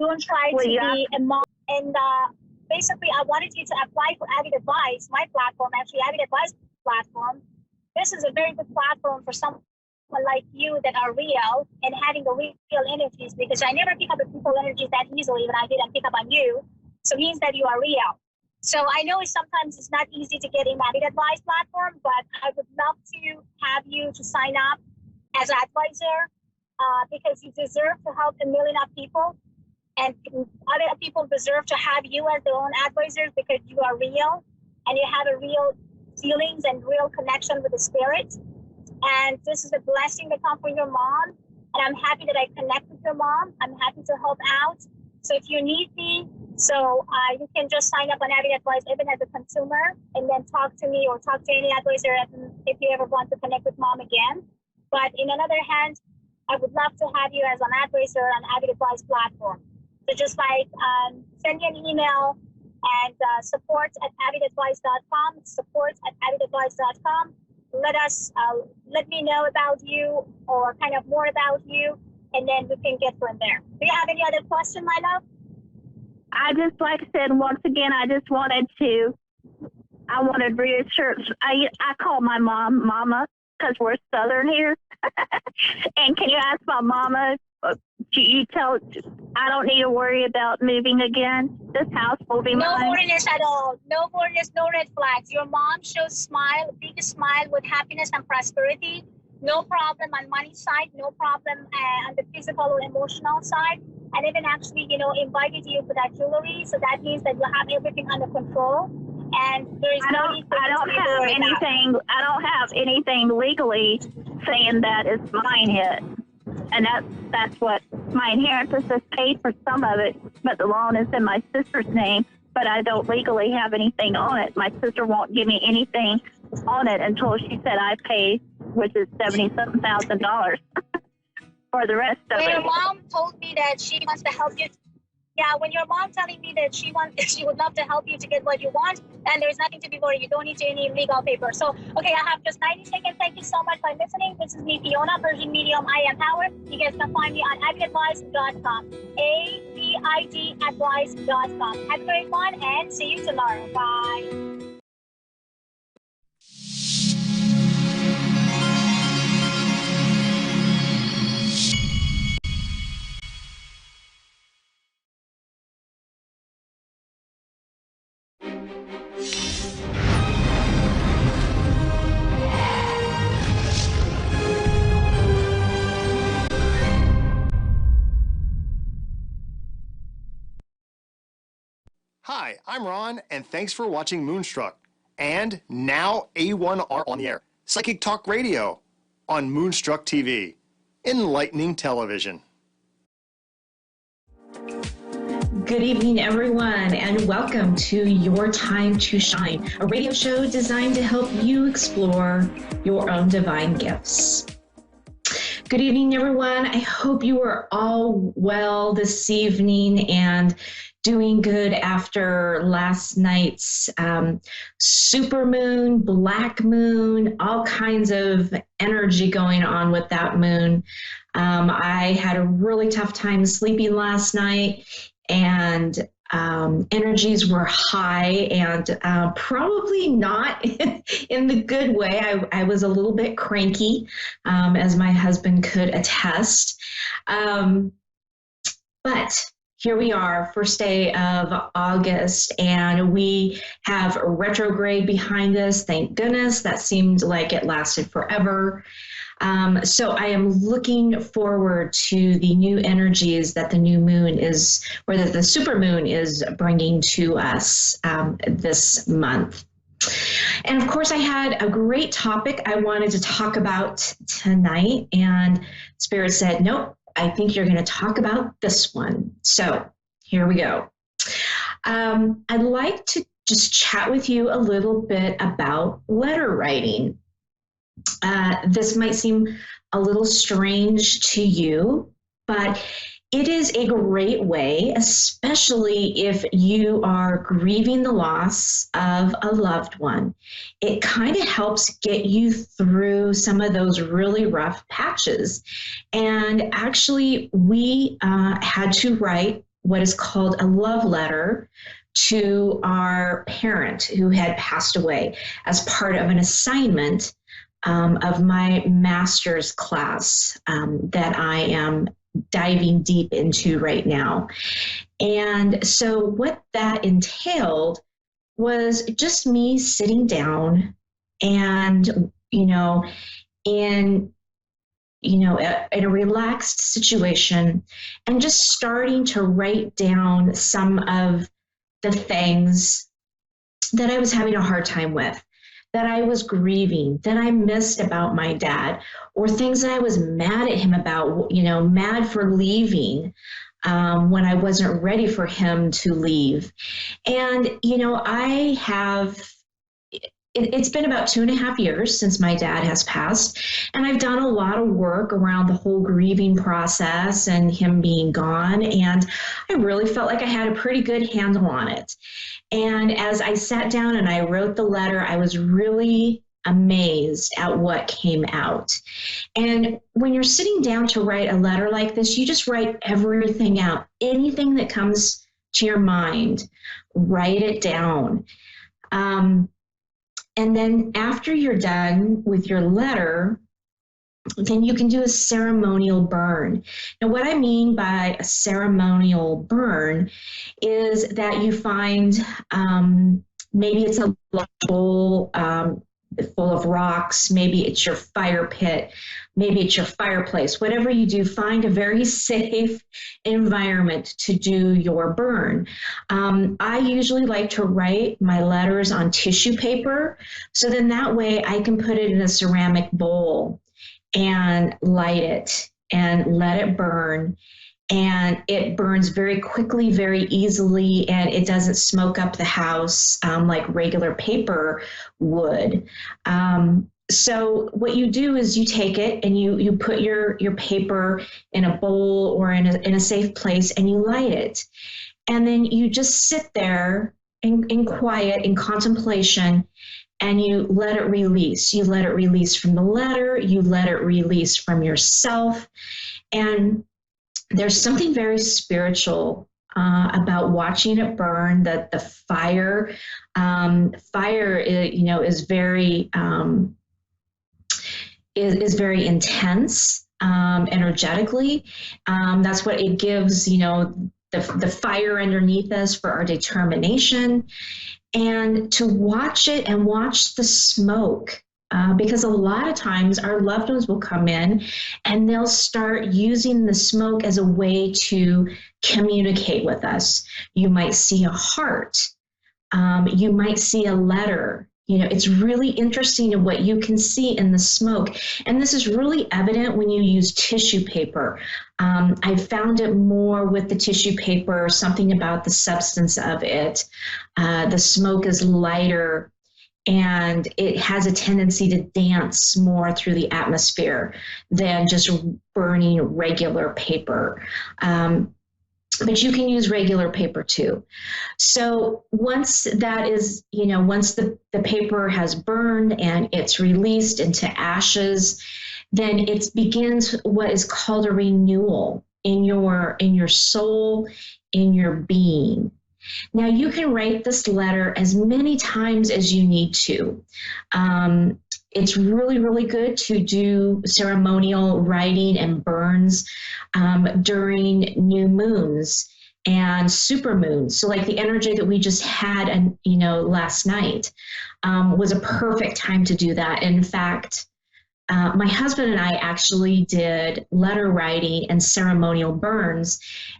Don't try to be a mom. And basically, I wanted you to apply for Avid Advice, my platform, actually Avid Advice platform. This is a very good platform for someone like you that are real and having the real energies, because I never pick up the people energies that easily when I didn't pick up on you. So it means that you are real. So I know sometimes it's not easy to get in Avid Advice platform, but I would love to have you to sign up as an advisor because you deserve to help a million of people, and other people deserve to have you as their own advisors because you are real and you have a real feelings and real connection with the spirit. And this is a blessing that comes from your mom. And I'm happy that I connect with your mom. I'm happy to help out. So if you need me, you can just sign up on Avid Advice even as a consumer, and then talk to me or talk to any advisor if you ever want to connect with mom again. But in another hand, I would love to have you as an advisor on Avid Advice platform. So just send me an email and support@avidadvice.com, support@avidadvice.com. Let me know about you or kind of more about you, and then we can get from there. Do you have any other question, my love? I just, like I said, once again, I wanted reassurance. I call my mom Mama because we're Southern here. And can you ask my mama, you tell, I don't need to worry about moving again? This house will be mine. No worriness at all. No worriness, no red flags. Your mom shows biggest smile with happiness and prosperity. No problem on money side, no problem on the physical or emotional side. And even actually, invited you for that jewelry. So that means that you have everything under control. And there is I don't have anything legally saying that it's mine yet. And that's what my inheritance is paid for some of it, but the loan is in my sister's name, but I don't legally have anything on it. My sister won't give me anything on it until she said I pay, which is $77,000 for the rest of it. Your mom told me that she wants to help you. Yeah, when your mom telling me that she would love to help you to get what you want, and there's nothing to be worried. You don't need any legal paper. So, okay, I have just 90 seconds. Thank you so much for listening. This is me, Fiona, Virgin Medium. I am Power. You guys can find me on avidadvice.com. avidadvice.com. Have a great one, and see you tomorrow. Bye. Hi, I'm Ron, and thanks for watching Moonstruck. And now A1R on the air. Psychic Talk Radio on Moonstruck TV. Enlightening television. Good evening, everyone, and welcome to Your Time to Shine, a radio show designed to help you explore your own divine gifts. Good evening, everyone. I hope you are all well this evening and doing good after last night's supermoon, black moon, all kinds of energy going on with that moon. I had a really tough time sleeping last night, and energies were high and probably not in the good way. I was a little bit cranky, as my husband could attest. But here we are, first day of August, and we have a retrograde behind us. Thank goodness. That seemed like it lasted forever. So I am looking forward to the new energies that the new moon is, or that the supermoon is bringing to us this month. And of course, I had a great topic I wanted to talk about tonight, and Spirit said, nope, I think you're going to talk about this one. So here we go. I'd like to just chat with you a little bit about letter writing. This might seem a little strange to you, but it is a great way, especially if you are grieving the loss of a loved one. It kind of helps get you through some of those really rough patches. And actually, we had to write what is called a love letter to our parent who had passed away as part of an assignment of my master's class that I am diving deep into right now. And so what that entailed was just me sitting down and, in a relaxed situation and just starting to write down some of the things that I was having a hard time with, that I was grieving, that I missed about my dad, or things that I was mad at him about, mad for leaving when I wasn't ready for him to leave. And, I have, it's been about 2.5 years since my dad has passed, and I've done a lot of work around the whole grieving process and him being gone, and I really felt like I had a pretty good handle on it. And as I sat down and I wrote the letter, I was really amazed at what came out. And when you're sitting down to write a letter like this, you just write everything out. Anything that comes to your mind, write it down. And then after you're done with your letter, then you can do a ceremonial burn. Now, what I mean by a ceremonial burn is that you find maybe it's a bowl full of rocks, maybe it's your fire pit, maybe it's your fireplace. Whatever you do, find a very safe environment to do your burn. I usually like to write my letters on tissue paper, so then that way I can put it in a ceramic bowl and light it and let it burn. And it burns very quickly, very easily, and it doesn't smoke up the house like regular paper would. So what you do is you take it and you put your paper in a bowl or in a safe place, and you light it. And then you just sit there in quiet, in contemplation, and you let it release. You let it release from the letter, you let it release from yourself. And there's something very spiritual about watching it burn. The fire, is very is very intense energetically. That's what it gives. The fire underneath us for our determination, and to watch it and watch the smoke. Because a lot of times our loved ones will come in and they'll start using the smoke as a way to communicate with us. You might see a heart. You might see a letter. It's really interesting in what you can see in the smoke. And this is really evident when you use tissue paper. I found it more with the tissue paper, something about the substance of it. The smoke is lighter, and it has a tendency to dance more through the atmosphere than just burning regular paper. But you can use regular paper too. So once that is, once the paper has burned and it's released into ashes, then it begins what is called a renewal in your soul, in your being. Now, you can write this letter as many times as you need to. It's really, really good to do ceremonial writing and burns during new moons and super moons. So like the energy that we just had, last night was a perfect time to do that. In fact, my husband and I actually did letter writing and ceremonial burns,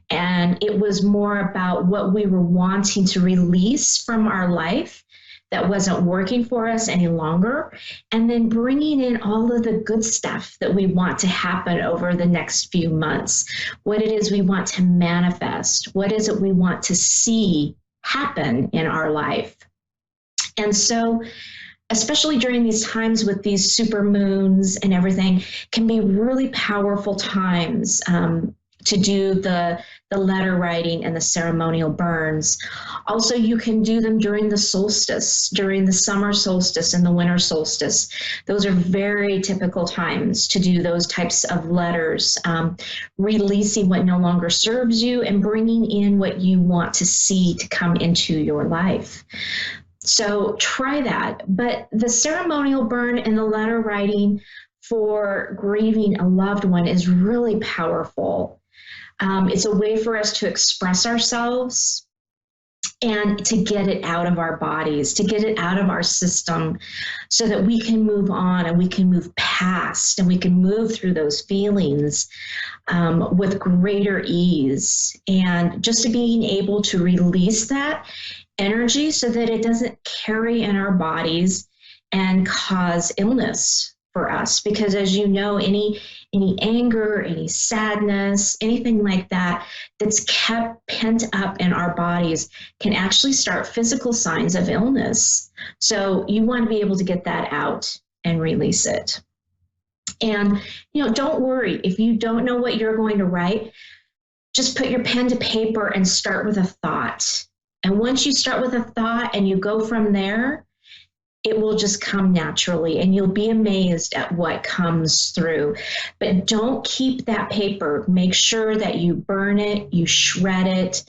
and it was more about what we were wanting to release from our life that wasn't working for us any longer, and then bringing in all of the good stuff that we want to happen over the next few months, what it is we want to manifest, what is it we want to see happen in our life. And so, especially during these times with these super moons and everything, can be really powerful times to do the letter writing and the ceremonial burns. Also, you can do them during the solstice, during the summer solstice and the winter solstice. Those are very typical times to do those types of letters, releasing what no longer serves you and bringing in what you want to see to come into your life. So try that. But the ceremonial burn and the letter writing for grieving a loved one is really powerful. It's a way for us to express ourselves and to get it out of our bodies, to get it out of our system so that we can move on and we can move past and we can move through those feelings with greater ease. And just to being able to release that energy so that it doesn't carry in our bodies and cause illness for us. Because as you know, any anger, any sadness, anything like that that's kept pent up in our bodies can actually start physical signs of illness. So you want to be able to get that out and release it. And, don't worry if you don't know what you're going to write. Just put your pen to paper and start with a thought. And once you start with a thought and you go from there, it will just come naturally and you'll be amazed at what comes through. But don't keep that paper. Make sure that you burn it, you shred it,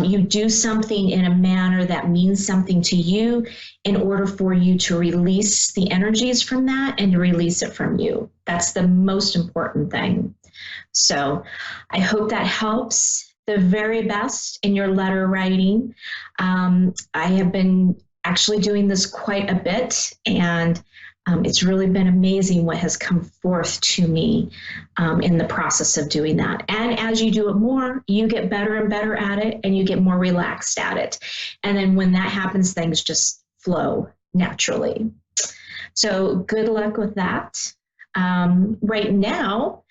you do something in a manner that means something to you in order for you to release the energies from that and to release it from you. That's the most important thing. So I hope that helps. The very best in your letter writing. I have been actually doing this quite a bit, and it's really been amazing what has come forth to me in the process of doing that. And as you do it more, you get better and better at it, and you get more relaxed at it. And then when that happens, things just flow naturally. So good luck with that. Right now,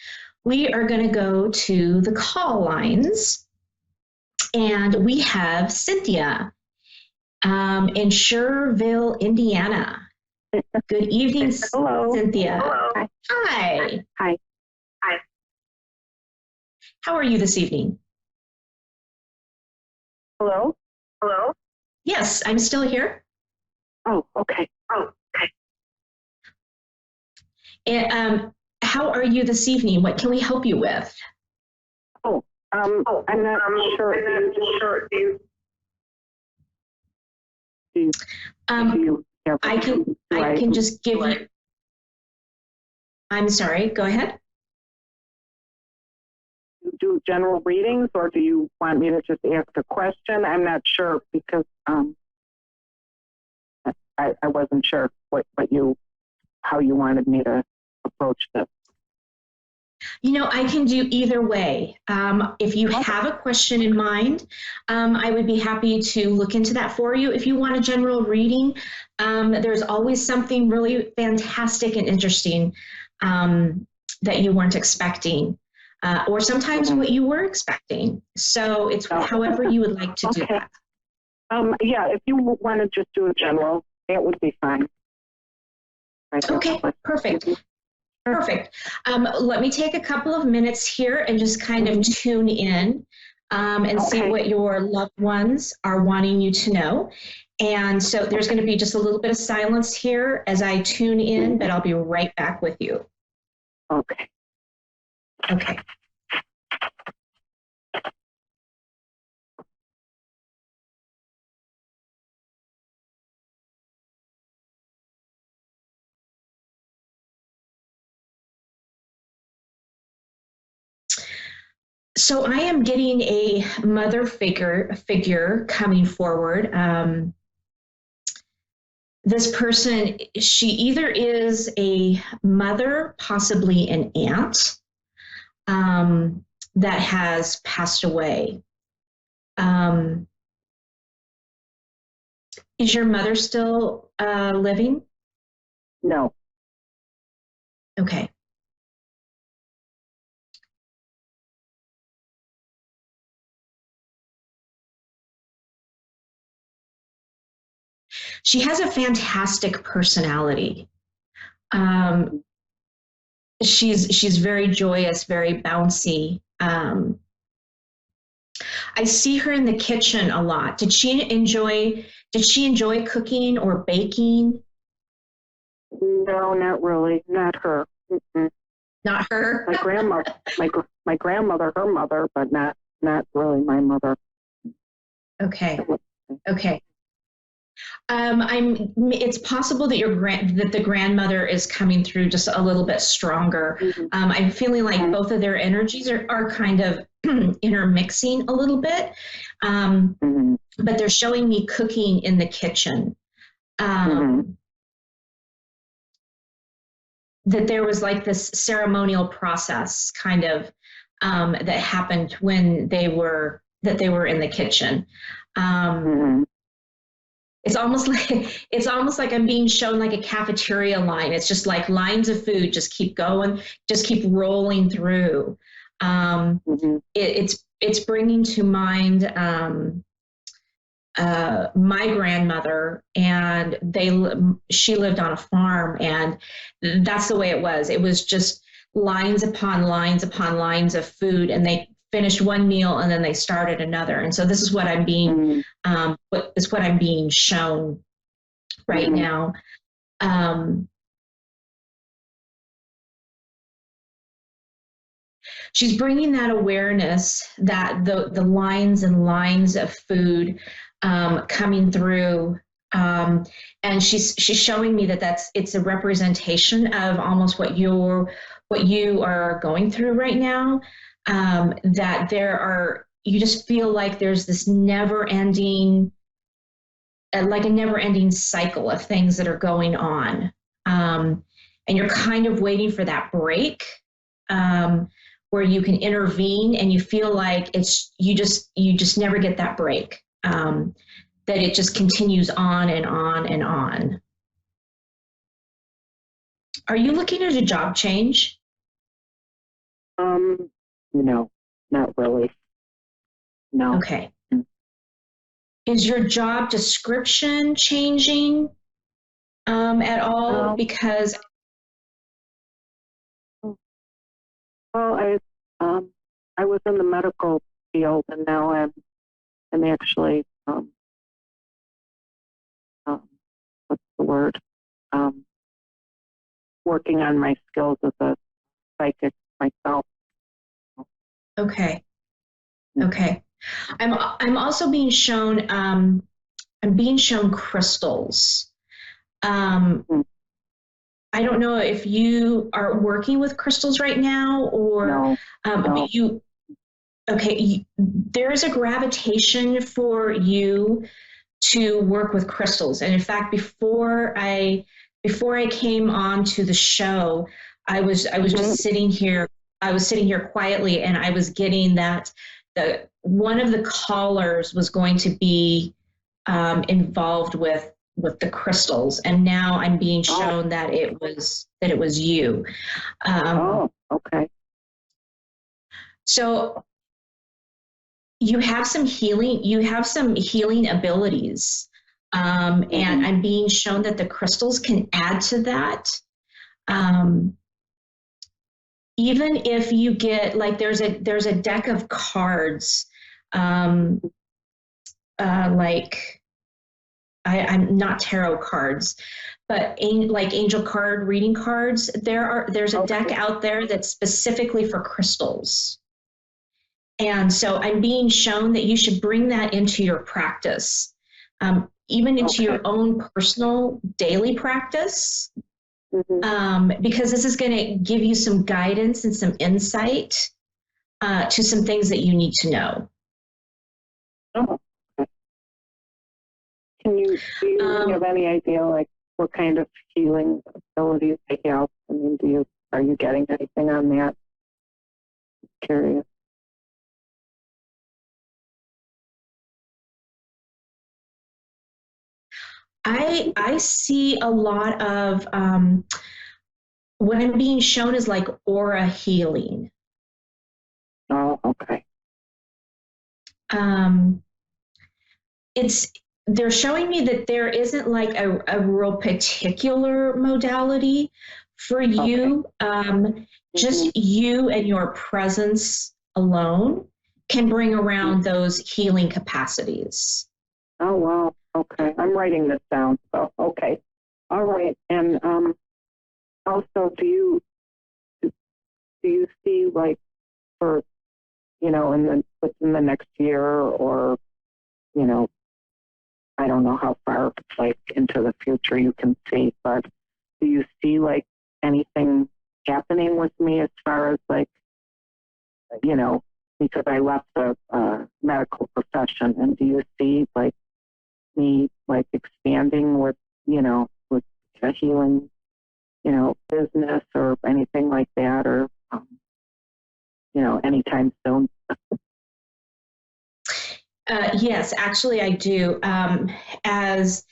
we are going to go to the call lines. And we have Cynthia in Schererville, Indiana. Good evening, Hello. Cynthia. Hello. Hi. Hi. How are you this evening? Hello. Yes, I'm still here. Oh, okay. And, how are you this evening? What can we help you with? I'm not sure. I can just give you. I'm sorry. Go ahead. Do general readings, or do you want me to just ask a question? I'm not sure because I wasn't sure how you wanted me to approach this. I can do either way. If you have a question in mind, I would be happy to look into that for you. If you want a general reading, there's always something really fantastic and interesting that you weren't expecting, or sometimes what you were expecting. So it's however you would like to do that. Yeah, if you want to just do a general, that would be fine. Okay, perfect. Perfect. Let me take a couple of minutes here and just kind of tune in and see what your loved ones are wanting you to know. And so there's going to be just a little bit of silence here as I tune in, but I'll be right back with you. Okay. Okay. So I am getting a mother figure coming forward. This person, she either is a mother, possibly an aunt, that has passed away. Is your mother still living? No. Okay. She has a fantastic personality. She's very joyous, very bouncy. Um, I see her in the kitchen a lot. Did she enjoy cooking or baking? No, not really. Not her. Mm-mm. Not her. My grandmother, my grandmother, her mother, but not really my mother. Okay. Okay. It's possible that that the grandmother is coming through just a little bit stronger. Mm-hmm. I'm feeling like both of their energies are kind of intermixing a little bit. But they're showing me cooking in the kitchen. That there was like this ceremonial process kind of that happened when they were in the kitchen. It's almost like I'm being shown like a cafeteria line. It's just like lines of food just keep going, just keep rolling through. It's bringing to mind my grandmother, and she lived on a farm, and that's the way it was. It was just lines upon lines upon lines of food, and they finished one meal and then they started another. And so this is what I'm being what I'm being shown right now. She's bringing that awareness that the lines and lines of food coming through, and she's showing me that it's a representation of almost what you are going through right now. That you just feel like there's this never-ending, like a never-ending cycle of things that are going on, and you're kind of waiting for that break. Where you can intervene, and you feel like you just never get that break, that it just continues on and on and on. Are you looking at a job change? No, not really. No. Okay. Is your job description changing at all? Because well, I was in the medical field, and now I'm actually what's the word? Working on my skills as a psychic myself. Okay. I'm also being shown crystals. I don't know if you are working with crystals right now, or no. But there is a gravitation for you to work with crystals. And in fact, before I came on to the show, I was just sitting here. I was sitting here quietly, and I was getting that one of the callers was going to be involved with the crystals, and now I'm being shown that it was you. Okay. So you have some healing abilities, and I'm being shown that the crystals can add to that. Even if you get, like, there's a deck of cards, like, I'm not tarot cards, but like angel card reading cards. There's a deck out there that's specifically for crystals. And so I'm being shown that you should bring that into your practice, even into your own personal daily practice, because this is going to give you some guidance and some insight to some things that you need to know. Do you have any idea, like, what kind of healing abilities they have? I mean, are you getting anything on that? Curious. I see a lot of what I'm being shown is like aura healing. Oh, okay. They're showing me that there isn't like a real particular modality for you. Just you and your presence alone can bring around those healing capacities. Oh, wow. Okay. I'm writing this down. So, okay. All right. And also, do you see, like, for, within the next year, or, I don't know how far, like, into the future you can see, but do you see, like, anything happening with me as far as, like, because I left the medical profession, and do you see, like, me, like, expanding with a healing, business or anything like that, or, anytime soon? Yes, actually, I do. As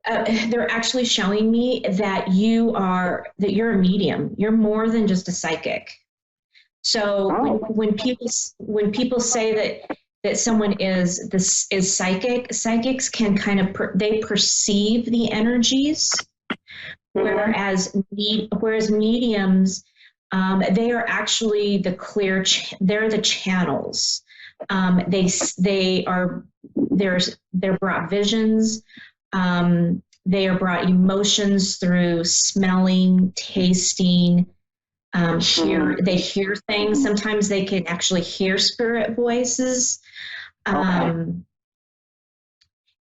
they're actually showing me that you're a medium. You're more than just a psychic. So when people say that someone is psychic, psychics can kind of they perceive the energies, whereas mediums, they are actually they're the channels. They're brought visions. They are brought emotions through smelling, tasting. They hear things. Sometimes they can actually hear spirit voices. And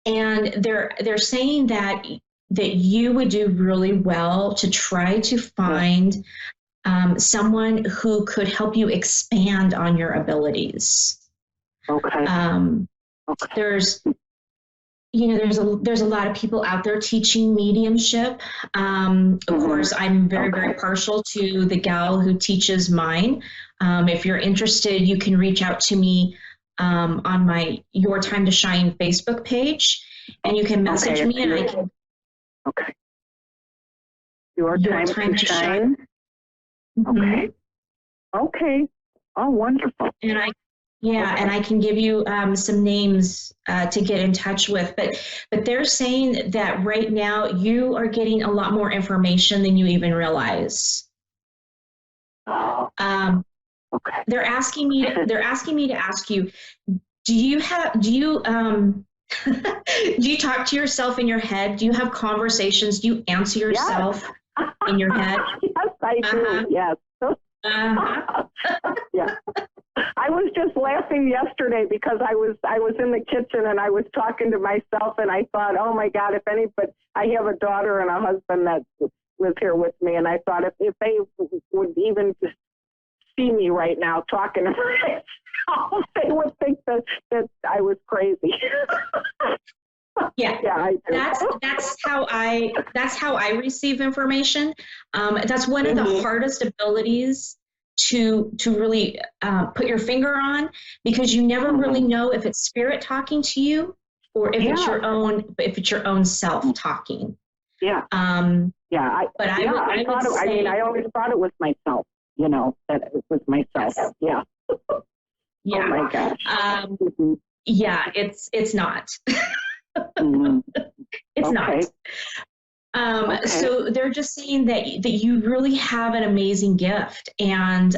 they're saying that you would do really well to try to find someone who could help you expand on your abilities. There's a lot of people out there teaching mediumship. Of course, I'm very, very partial to the gal who teaches mine. If you're interested, you can reach out to me on my Your Time to Shine Facebook page, and you can message me, and I can. Okay. Your time to shine. Okay. Okay. Oh, wonderful. And I can give you some names to get in touch with. But they're saying that right now you are getting a lot more information than you even realize. They're asking me to ask you, do you do you talk to yourself in your head? Do you have conversations? Do you answer yourself in your head? Yes, I do. Yes. Yeah. I was just laughing yesterday because I was in the kitchen and I was talking to myself, and I thought, oh my God, I have a daughter and a husband that lives here with me, and I thought if they would even just see me right now talking to myself, they would think that I was crazy. Yeah, I do. That's how I receive information. That's one of the hardest abilities to really put your finger on, because you never really know if it's spirit talking to you or if it's your own self talking. Yeah. I always thought it was myself. That it was myself. Yes. Yeah. Yeah. Oh my gosh. Yeah, it's not. It's not. So they're just saying that you really have an amazing gift, and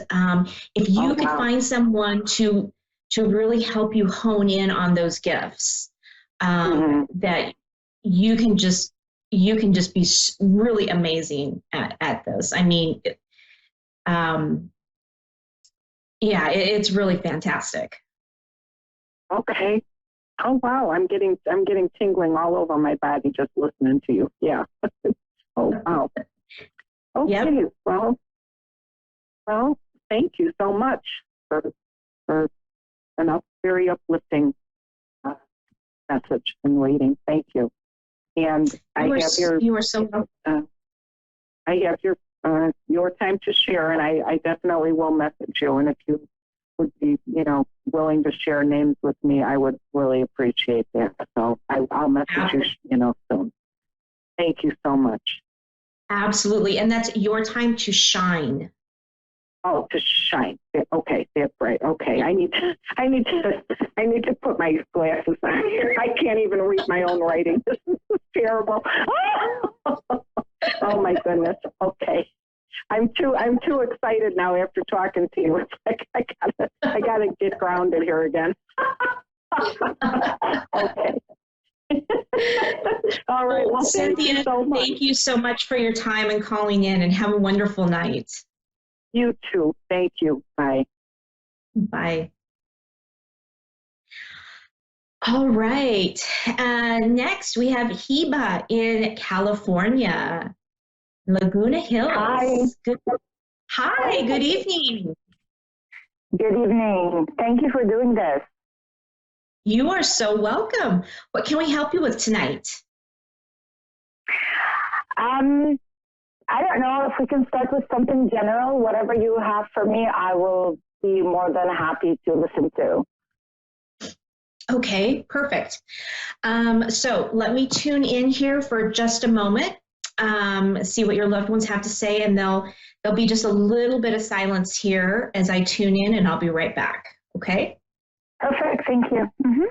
if you could find someone to really help you hone in on those gifts, that you can just be really amazing at this. I mean, it's really fantastic. Okay. Oh wow, I'm getting tingling all over my body just listening to you. Yeah. Oh wow. Okay. Yep. Well, thank you so much for an very uplifting message and reading. Thank you. And you are so welcome. I have your time to share, and I definitely will message you. And if you would be, willing to share names with me, I would really appreciate that. So I'll message you, soon. Thank you so much. Absolutely. And that's Your Time to Shine. Oh, to shine. Okay, that's right. Okay, I need to put my glasses on here. I can't even read my own writing. This is terrible. Oh my goodness. Okay. I'm I'm too excited now after talking to you. It's like I gotta get grounded here again. Okay. All right. Well, Cynthia, thank you so much for your time and calling in, and have a wonderful night. You too. Thank you. Bye. Bye. All right. Next, we have Heba in California, Laguna Hills. Hi. Good evening. Good evening. Thank you for doing this. You are so welcome. What can we help you with tonight? I don't know if we can start with something general. Whatever you have for me, I will be more than happy to listen to. Okay, perfect. So let me tune in here for just a moment, see what your loved ones have to say, and there'll be just a little bit of silence here as I tune in, and I'll be right back. Okay? Perfect. Thank you. Mm-hmm.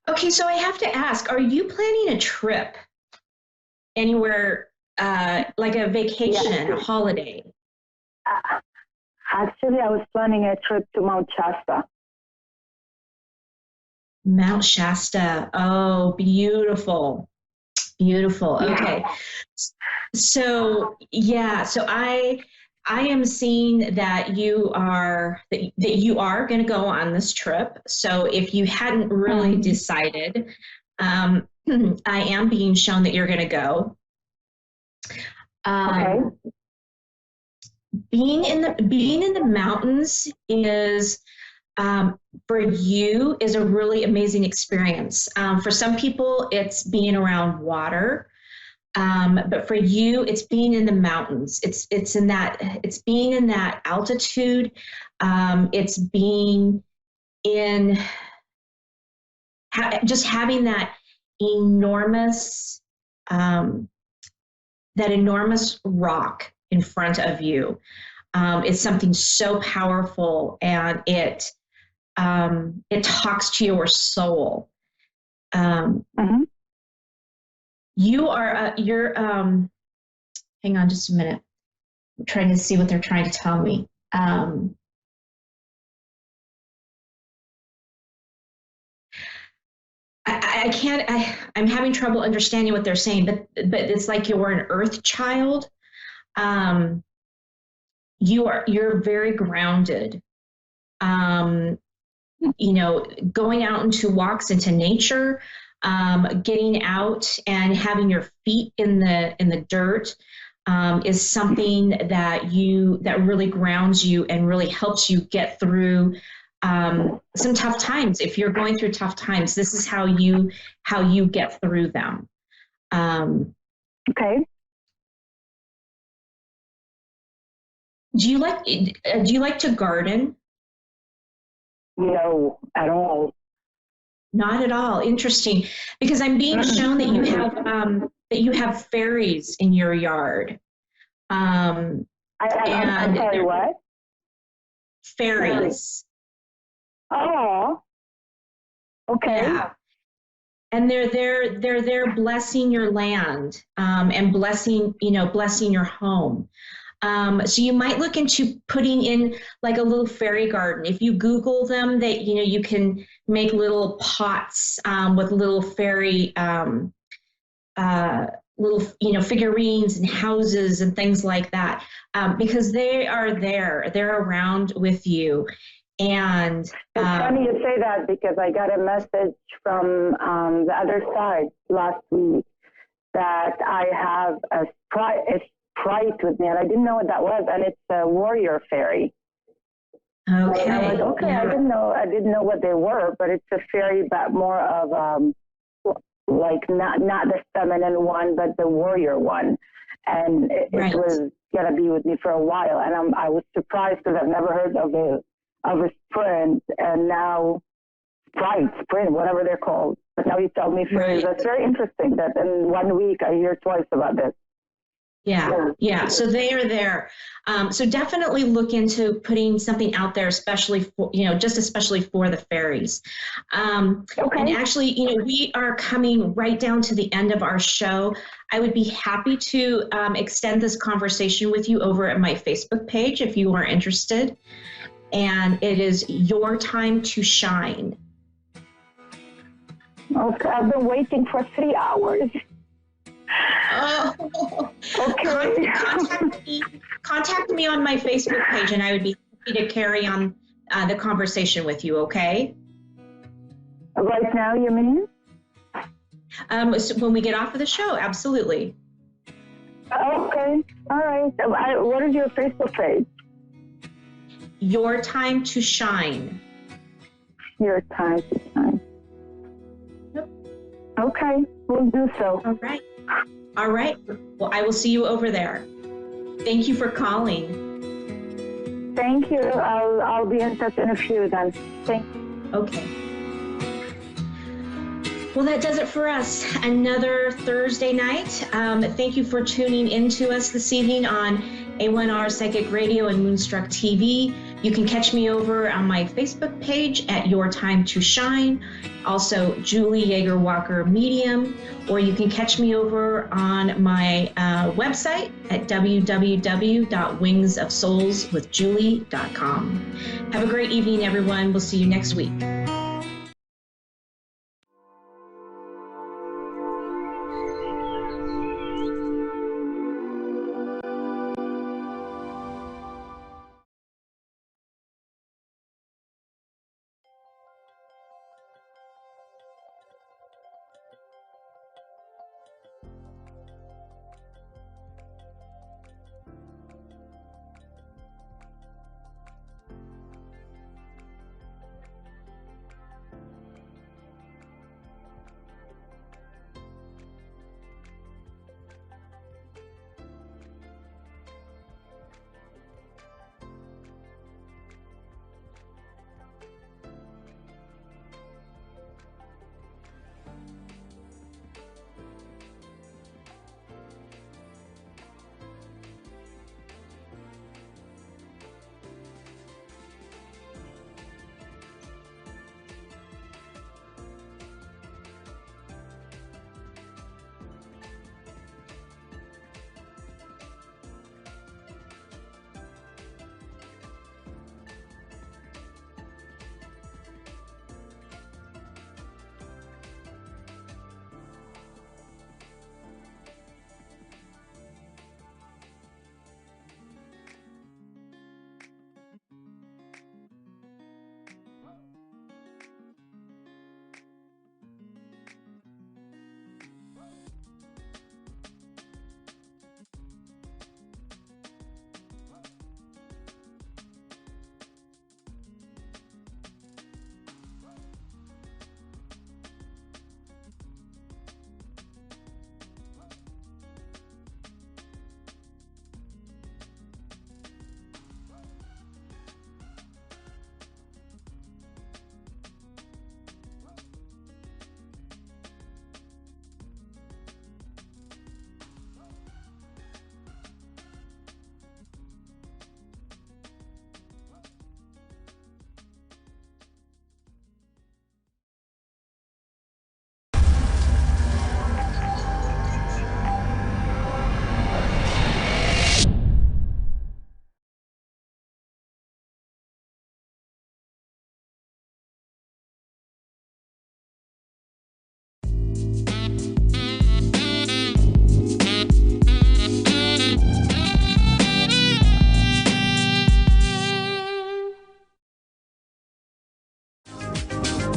Okay, so I have to ask, are you planning a trip anywhere, like a vacation, a holiday? Actually, I was planning a trip to Mount Shasta. Mount Shasta. Oh, beautiful. Beautiful. Okay. Yeah. So I am seeing that you are going to go on this trip. So if you hadn't really decided, I am being shown that you're going to go. Okay. Being in the mountains is for you is a really amazing experience. For some people, it's being around water. But for you, it's being in the mountains. It's being in that altitude. It's being in just having that enormous rock in front of you. It's something so powerful, and it talks to your soul. You are, hang on just a minute. I'm trying to see what they're trying to tell me. I'm having trouble understanding what they're saying, but it's like you're an earth child. You're very grounded. Going out into walks into nature, getting out and having your feet in the dirt is something that really grounds you and really helps you get through some tough times. If you're going through tough times, this is how you get through them. Okay. Do you like to garden? No, at all. Not at all. Interesting, because I'm being shown that you have fairies in your yard. I'm sorry, what? Fairies. Oh. Okay. Yeah. And they're there blessing your land, and blessing your home. So you might look into putting in like a little fairy garden. If you Google them, you can make little pots with little fairy, little figurines and houses and things like that, because they are there. They're around with you. And it's funny you say that, because I got a message from the other side last week that I have a sprite with me, and I didn't know what that was, and it's a warrior fairy. Okay. And I was okay. Yeah. I didn't know what they were, but it's a fairy, but more of like not the feminine one, but the warrior one, and it was gonna be with me for a while, and I was surprised because I've never heard of a sprint, and now sprint, whatever they're called. But now you tell me fairies. That's very interesting that in 1 week I hear twice about this. Yeah. So they are there. So definitely look into putting something out there, especially for, just especially for the fairies. And actually, we are coming right down to the end of our show. I would be happy to extend this conversation with you over at my Facebook page if you are interested. And it is Your Time to Shine. Okay, I've been waiting for 3 hours. Oh, okay. Contact me on my Facebook page, and I would be happy to carry on the conversation with you. Okay. Right now, you mean? So when we get off of the show, absolutely. Okay. All right. What is your Facebook page? Your Time to Shine. Your Time to Shine. Yep. Okay, we'll do so. All right. Well, I will see you over there. Thank you for calling. Thank you. I'll be in touch in a few then. Thank you. Okay. Well, that does it for us. Another Thursday night. Thank you for tuning in to us this evening on A1R Psychic Radio and Moonstruck TV. You can catch me over on my Facebook page at Your Time to Shine, also Julie Yeager Walker Medium, or you can catch me over on my website at www.wingsofsoulswithjulie.com. Have a great evening, everyone. We'll see you next week.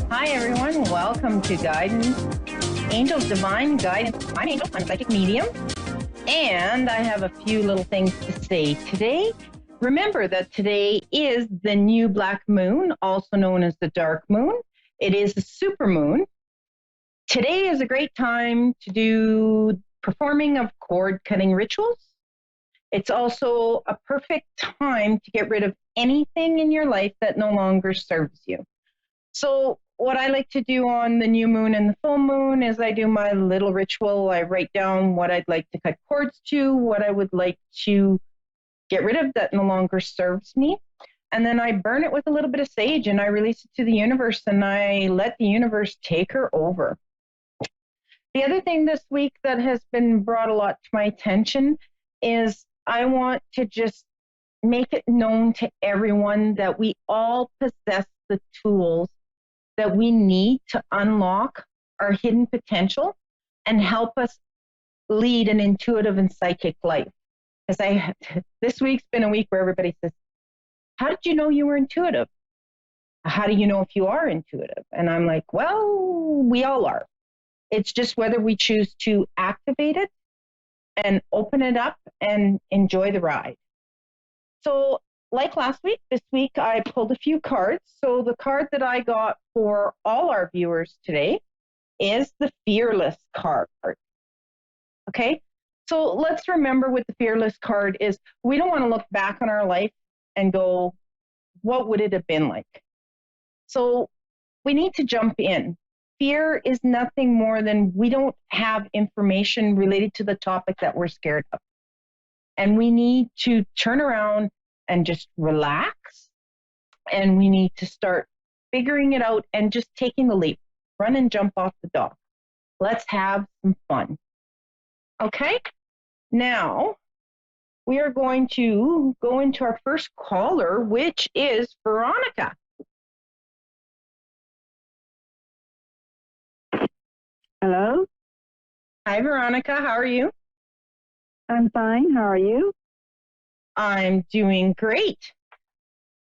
Hi, everyone. Welcome to Guidance. Angels Divine Guidance. I'm Angel. I'm a psychic medium. And I have a few little things to say today. Remember that today is the new black moon, also known as the dark moon. It is a super moon. Today is a great time to do performing of cord cutting rituals. It's also a perfect time to get rid of anything in your life that no longer serves you. So what I like to do on the new moon and the full moon is I do my little ritual. I write down what I'd like to cut cords to, what I would like to get rid of that no longer serves me. And then I burn it with a little bit of sage and I release it to the universe and I let the universe take her over. The other thing this week that has been brought a lot to my attention is I want to just make it known to everyone that we all possess the tools that we need to unlock our hidden potential and help us lead an intuitive and psychic life. This week's been a week where everybody says, how did you know you were intuitive? How do you know if you are intuitive? And I'm like, well, we all are. It's just whether we choose to activate it and open it up and enjoy the ride. So like last week, this week I pulled a few cards. So the card that I got for all our viewers today is the Fearless card. Okay, so let's remember with the Fearless card is we don't want to look back on our life and go, what would it have been like? So we need to jump in. Fear is nothing more than we don't have information related to the topic that we're scared of. And we need to turn around and just relax. And we need to start figuring it out and just taking the leap. Run and jump off the dock. Let's have some fun. Okay? Now, we are going to go into our first caller, which is Veronica. Hello? Hi, Veronica. How are you? I'm fine. How are you? I'm doing great.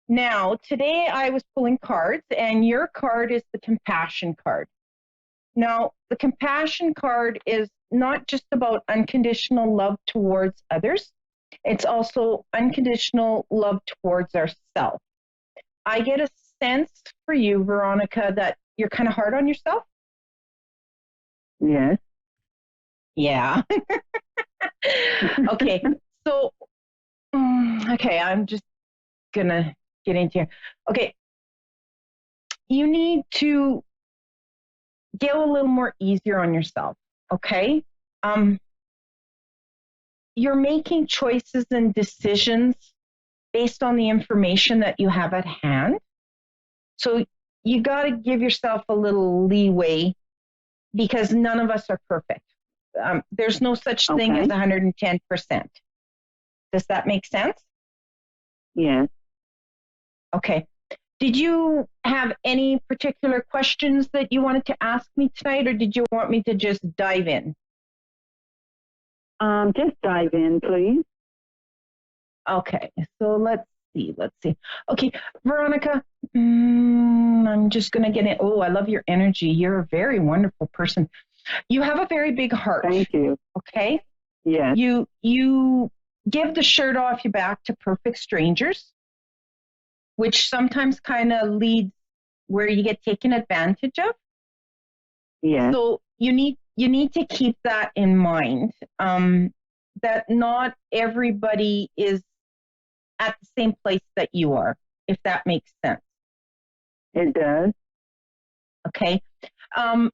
Now, today I was pulling cards, and your card is the Compassion card. Now, the Compassion card is not just about unconditional love towards others. It's also unconditional love towards ourselves. I get a sense for you, Veronica, that you're kind of hard on yourself. Yes. Yeah. Okay. So, okay, I'm just going to get into here. Okay. You need to get a little more easier on yourself. Okay. You're making choices and decisions based on the information that you have at hand. So you got to give yourself a little leeway because none of us are perfect. There's no such thing as 110%. Does that make sense? Yes. Okay. Did you have any particular questions that you wanted to ask me tonight, or did you want me to just dive in? Just dive in, please. Okay, so let's see. Okay, Veronica, I'm just going to get in. Oh, I love your energy. You're a very wonderful person. You have a very big heart. Thank you. Okay? Yes. You give the shirt off your back to perfect strangers, which sometimes kind of leads where you get taken advantage of. Yes. So you need to keep that in mind, that not everybody is at the same place that you are, if that makes sense. It does. Okay.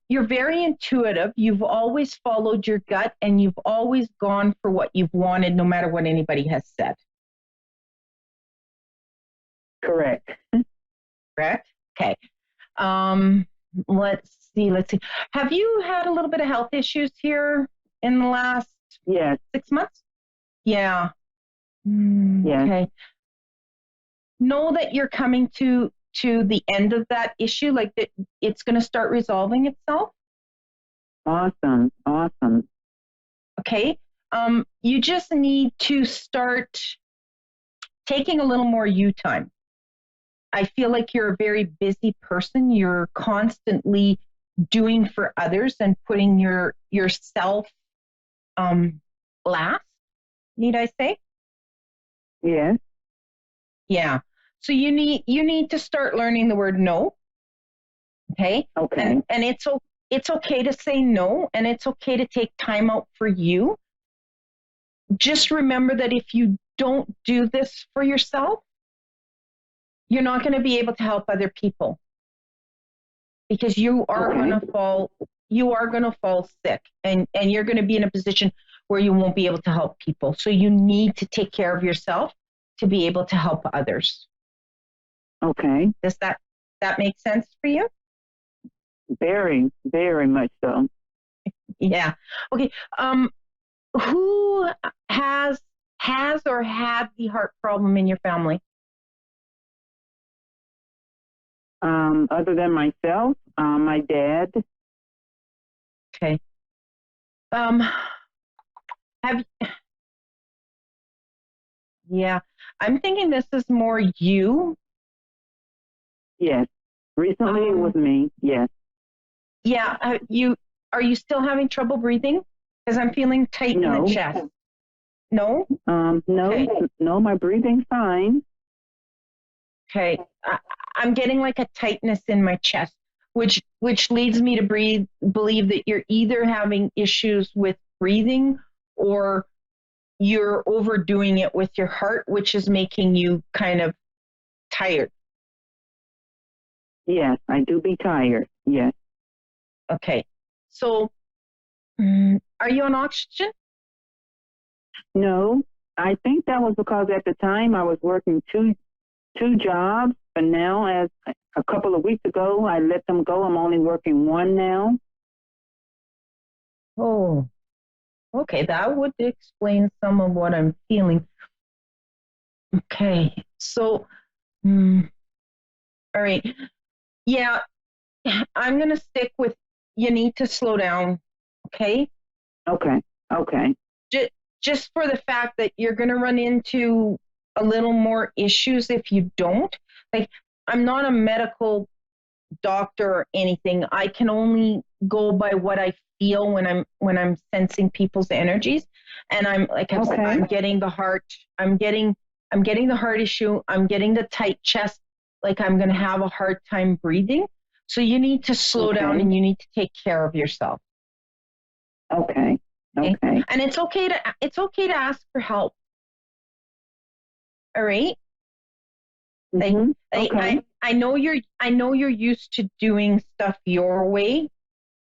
You're very intuitive. You've always followed your gut and you've always gone for what you've wanted, no matter what anybody has said. Correct. Correct? Okay. Let's see. Have you had a little bit of health issues here in the last 6 months? Yeah. Yes. Okay. Know that you're coming to the end of that issue, like that it's going to start resolving itself. Awesome. Okay. You just need to start taking a little more you time. I feel like you're a very busy person. You're constantly doing for others and putting yourself last, need I say? Yes. Yeah. So you need to start learning the word no. Okay? Okay. And it's okay to say no, and it's okay to take time out for you. Just remember that if you don't do this for yourself, you're not going to be able to help other people. because you are going to fall. You are going to fall sick, and you're going to be in a position where you won't be able to help people. So you need to take care of yourself to be able to help others. Okay. Does that make sense for you? Very, very much so. Yeah. Okay. Who has or had the heart problem in your family? Other than myself, my dad. Okay. Yeah, I'm thinking this is more you. Yes. Recently it was me. Yes. Yeah. Are you still having trouble breathing? Because I'm feeling tight in the chest. No? No, okay. No, my breathing's fine. Okay. I'm getting like a tightness in my chest, which leads me to believe that you're either having issues with breathing or you're overdoing it with your heart, which is making you kind of tired. Yes, I do be tired. Yes. Okay. So, are you on oxygen? No, I think that was because at the time I was working two jobs, but now, as a couple of weeks ago, I let them go. I'm only working one now. Oh, okay. That would explain some of what I'm feeling. Okay. So, all right. Yeah, I'm going to stick with you need to slow down. Okay. Okay. Okay. Just for the fact that you're going to run into a little more issues if you don't. Like, I'm not a medical doctor or anything. I can only go by what I feel when I'm sensing people's energies. And I'm like, I'm getting the heart. I'm getting the heart issue. I'm getting the tight chest. Like I'm going to have a hard time breathing. So you need to slow down and you need to take care of yourself. Okay. Okay. And it's okay to ask for help. All right. Mm-hmm. I know you're used to doing stuff your way,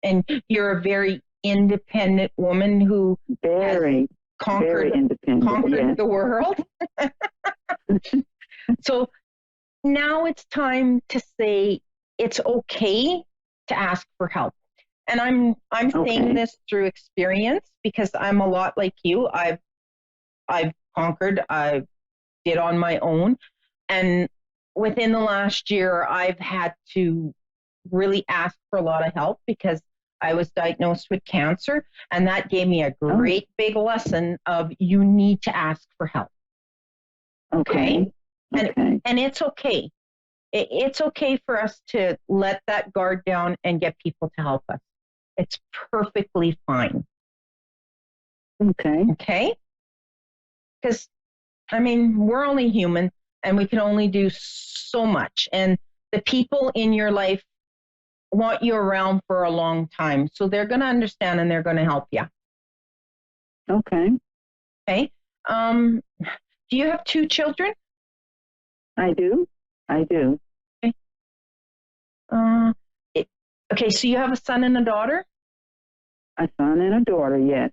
and you're a very independent woman who has conquered the world. So now it's time to say it's okay to ask for help. And I'm saying this through experience because I'm a lot like you. I've conquered, I did on my own. And within the last year, I've had to really ask for a lot of help because I was diagnosed with cancer. And that gave me a great big lesson of you need to ask for help. Okay. And it's okay. It's okay for us to let that guard down and get people to help us. It's perfectly fine. Okay. Okay? Because, I mean, we're only human and we can only do so much. And the people in your life want you around for a long time. So they're going to understand and they're going to help you. Okay. Okay. Do you have 2 children? I do. Okay. Okay, so you have a son and a daughter? A son and a daughter, yes.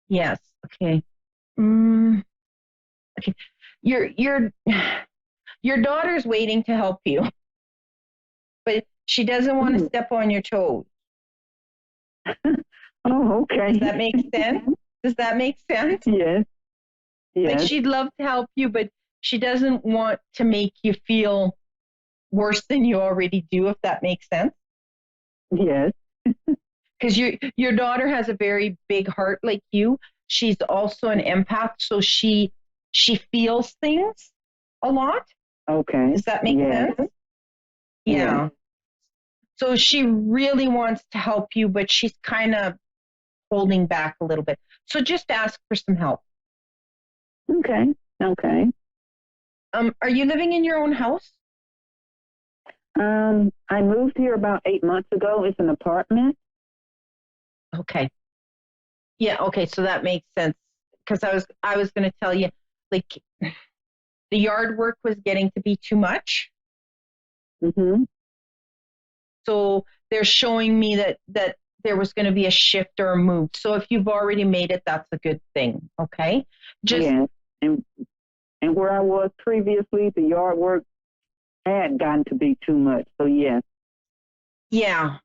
Yes. Okay. Okay. Your daughter's waiting to help you, but she doesn't want to step on your toes. Oh, okay. Does that make sense? Yes. Like she'd love to help you, but she doesn't want to make you feel worse than you already do, if that makes sense. Yes. Because your daughter has a very big heart like you. She's also an empath, so she feels things a lot. Okay. Does that make sense? Yeah. So she really wants to help you, but she's kind of holding back a little bit. So just ask for some help. Okay. Are you living in your own house? I moved here about 8 months ago. It's an apartment. Okay. Yeah, okay, so that makes sense. Because I was going to tell you, like, the yard work was getting to be too much. Mm-hmm. So they're showing me that there was going to be a shift or a move. So if you've already made it, that's a good thing. Okay. Yes. And where I was previously, the yard work had gotten to be too much. So yes. Yeah.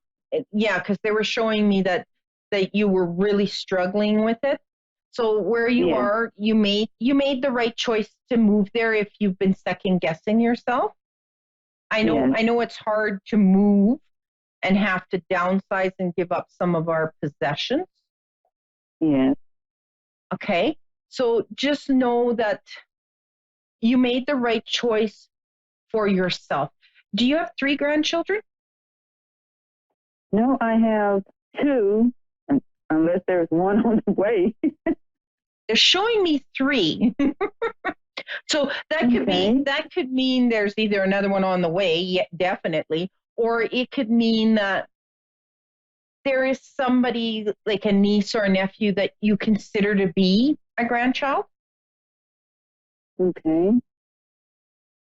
Yeah. Because they were showing me that you were really struggling with it. So where you are, you made the right choice to move there if you've been second guessing yourself. I know it's hard to move and have to downsize and give up some of our possessions. Yes. Okay. So just know that you made the right choice for yourself. Do you have 3 grandchildren? No, I have 2, unless there's one on the way. They're showing me 3. So that could mean there's either another one on the way, definitely, or it could mean that there is somebody like a niece or a nephew that you consider to be a grandchild. Okay.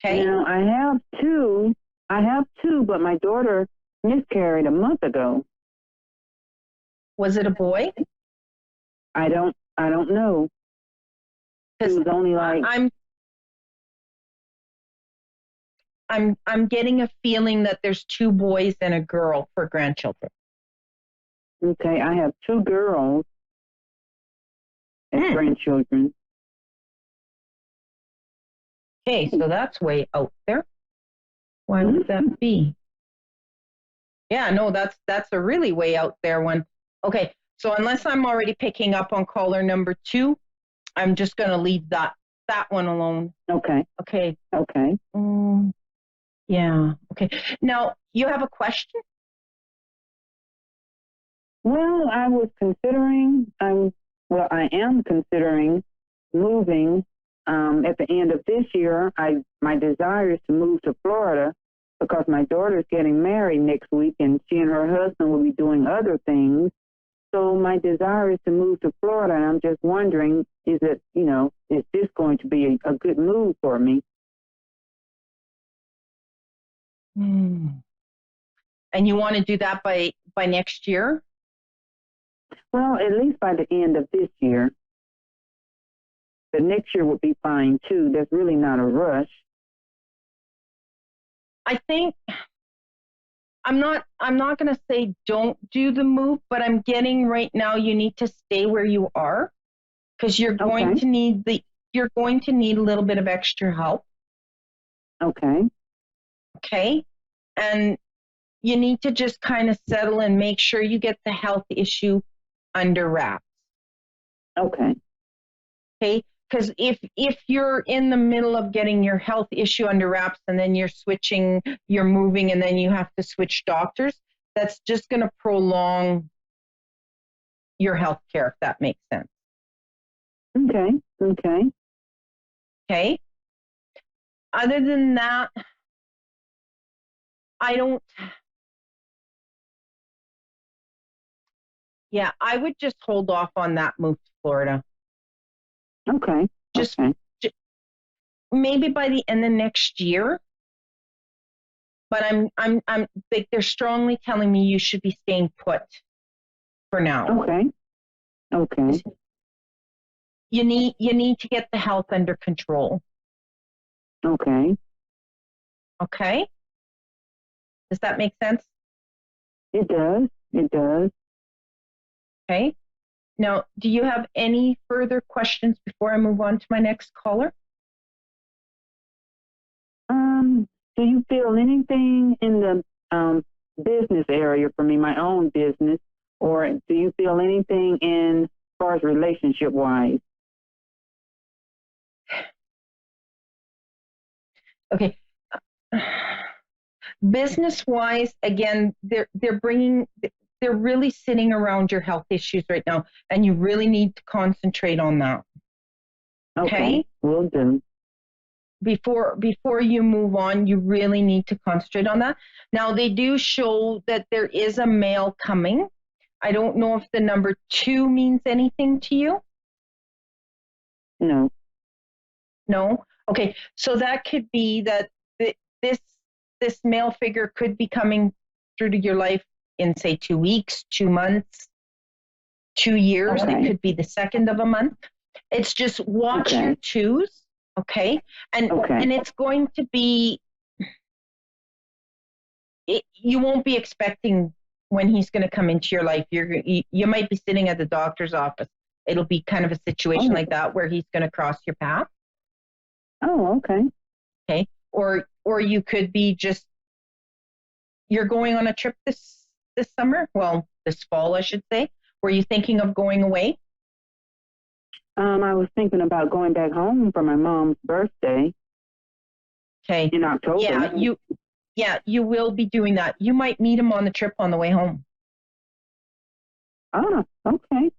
Now I have two, but my daughter miscarried a month ago. Was it a boy? I don't know. It was only like I'm getting a feeling that there's 2 boys and a girl for grandchildren. Okay, I have 2 girls as grandchildren. Okay, so that's way out there. Why would that be? Yeah, no, that's a really way out there one. Okay, so unless I'm already picking up on caller number 2, I'm just going to leave that one alone. Okay. Okay. Okay. Yeah. Okay. Now, you have a question? Well, I am considering moving at the end of this year. My desire is to move to Florida because my daughter's getting married next week and she and her husband will be doing other things. So my desire is to move to Florida, and I'm just wondering, is this going to be a good move for me? And you want to do that by next year? Well, at least by the end of this year. The next year would be fine too. There's really not a rush. I think I'm not going to say don't do the move, but I'm getting right now you need to stay where you are because you're going to need a little bit of extra help. Okay. Okay. And you need to just kind of settle and make sure you get the health issue under wraps. Okay. Okay. Because if you're in the middle of getting your health issue under wraps and then you're moving and then you have to switch doctors, that's just going to prolong your health care, if that makes sense. Okay. Okay. Okay. Other than that, I would just hold off on that move to Florida. Okay. Just maybe by the end of next year. But I'm like they're strongly telling me you should be staying put for now. Okay. Okay. You need to get the health under control. Okay. Okay? Does that make sense? It does. It does. Okay. Now, do you have any further questions before I move on to my next caller? Do you feel anything in the business area for me, my own business, or do you feel anything in as far as relationship wise? Okay. Business wise, again, they're really sitting around your health issues right now, and you really need to concentrate on that. Okay, will do. Before you move on, you really need to concentrate on that. Now, they do show that there is a male coming. I don't know if the number 2 means anything to you. No. No? Okay, so that could be that this male figure could be coming through to your life in say 2 weeks, 2 months, 2 years. Okay. It could be the second of a month. It's just watch your twos, okay? And it's going to be, you won't be expecting when he's going to come into your life. You might be sitting at the doctor's office. It'll be kind of a situation like that where he's going to cross your path. Oh, okay. Okay. Or you could be just, you're going on a trip this summer. Well, this fall, I should say. Were you thinking of going away? I was thinking about going back home for my mom's birthday. Okay. In October. Yeah, you will be doing that. You might meet him on the trip on the way home. Ah, okay.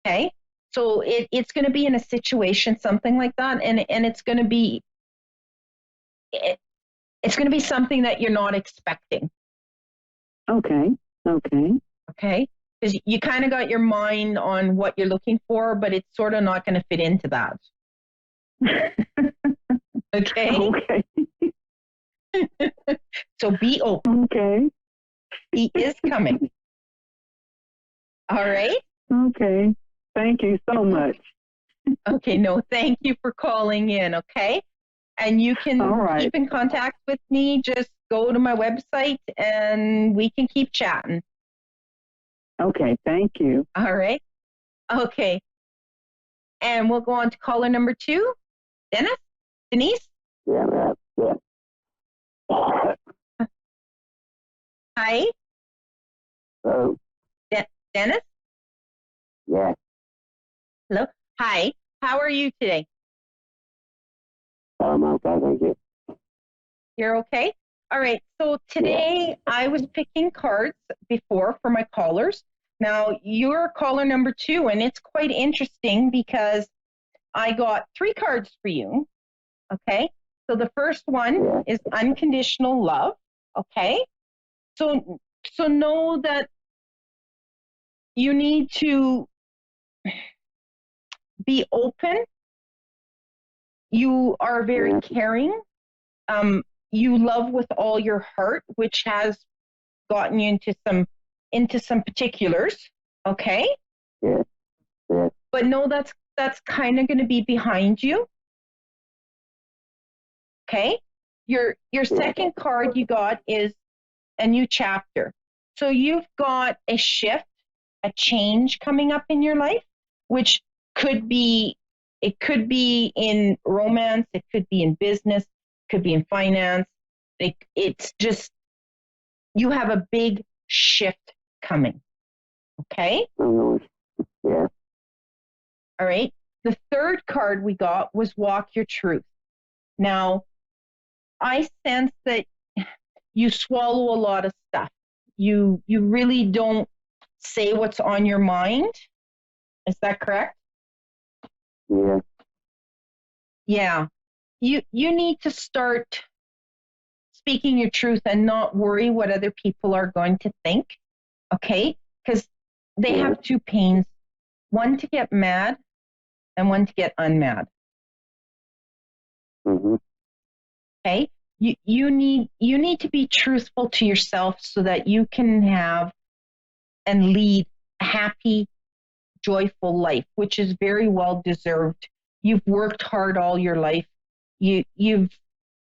Okay. So it's going to be in a situation, something like that, and it's going to be it's going to be something that you're not expecting. Okay. Okay. Because you kind of got your mind on what you're looking for, but it's sort of not going to fit into that. Okay. Okay. So be open. Okay. He is coming. All right. Okay. Thank you so much. Okay. No, thank you for calling in. Okay. And you can keep in contact with me. Just go to my website and we can keep chatting. Okay. Thank you. All right. Okay. And we'll go on to caller number 2. Denise? Yeah. Hi. Hello. Dennis? Yeah. Hello. Hi. How are you today? I'm okay, thank you. You're okay? All right. So today I was picking cards before for my callers. Now you're caller number 2, and it's quite interesting because I got 3 cards for you. Okay. So the first one is unconditional love. Okay. So know that you need to be open. You are very caring. You love with all your heart, which has gotten you into some particulars. Okay. Yeah. But no, that's kind of going to be behind you. Okay. Your second card you got is a new chapter. So you've got a shift, a change coming up in your life, which could be in romance, it could be in business, it could be in finance. It's just, you have a big shift coming. Okay? Yeah. All right. The third card we got was walk your truth. Now, I sense that you swallow a lot of stuff. You really don't say what's on your mind. Is that correct? Yeah. Yeah. You need to start speaking your truth and not worry what other people are going to think. Okay? Because they have 2 pains. One to get mad and one to get unmad. Mm-hmm. Okay? You need to be truthful to yourself so that you can have and lead a happy, joyful life, which is very well deserved. You've worked hard all your life. You've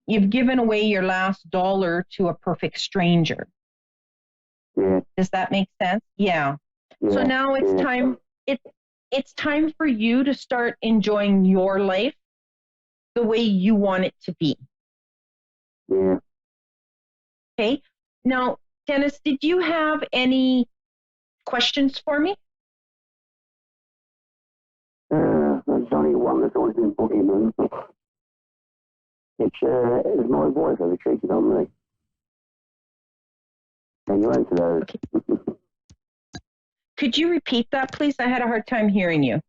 given away your last dollar to a perfect stranger. Yeah. Does that make sense? Yeah. So now it's time. It's time for you to start enjoying your life the way you want it to be. Yeah. Okay. Now, Dennis, did you have any questions for me? There's only one that's always been bugging me. It's my voice ever cheated on me. Can you answer those? Okay. Could you repeat that, please? I had a hard time hearing you.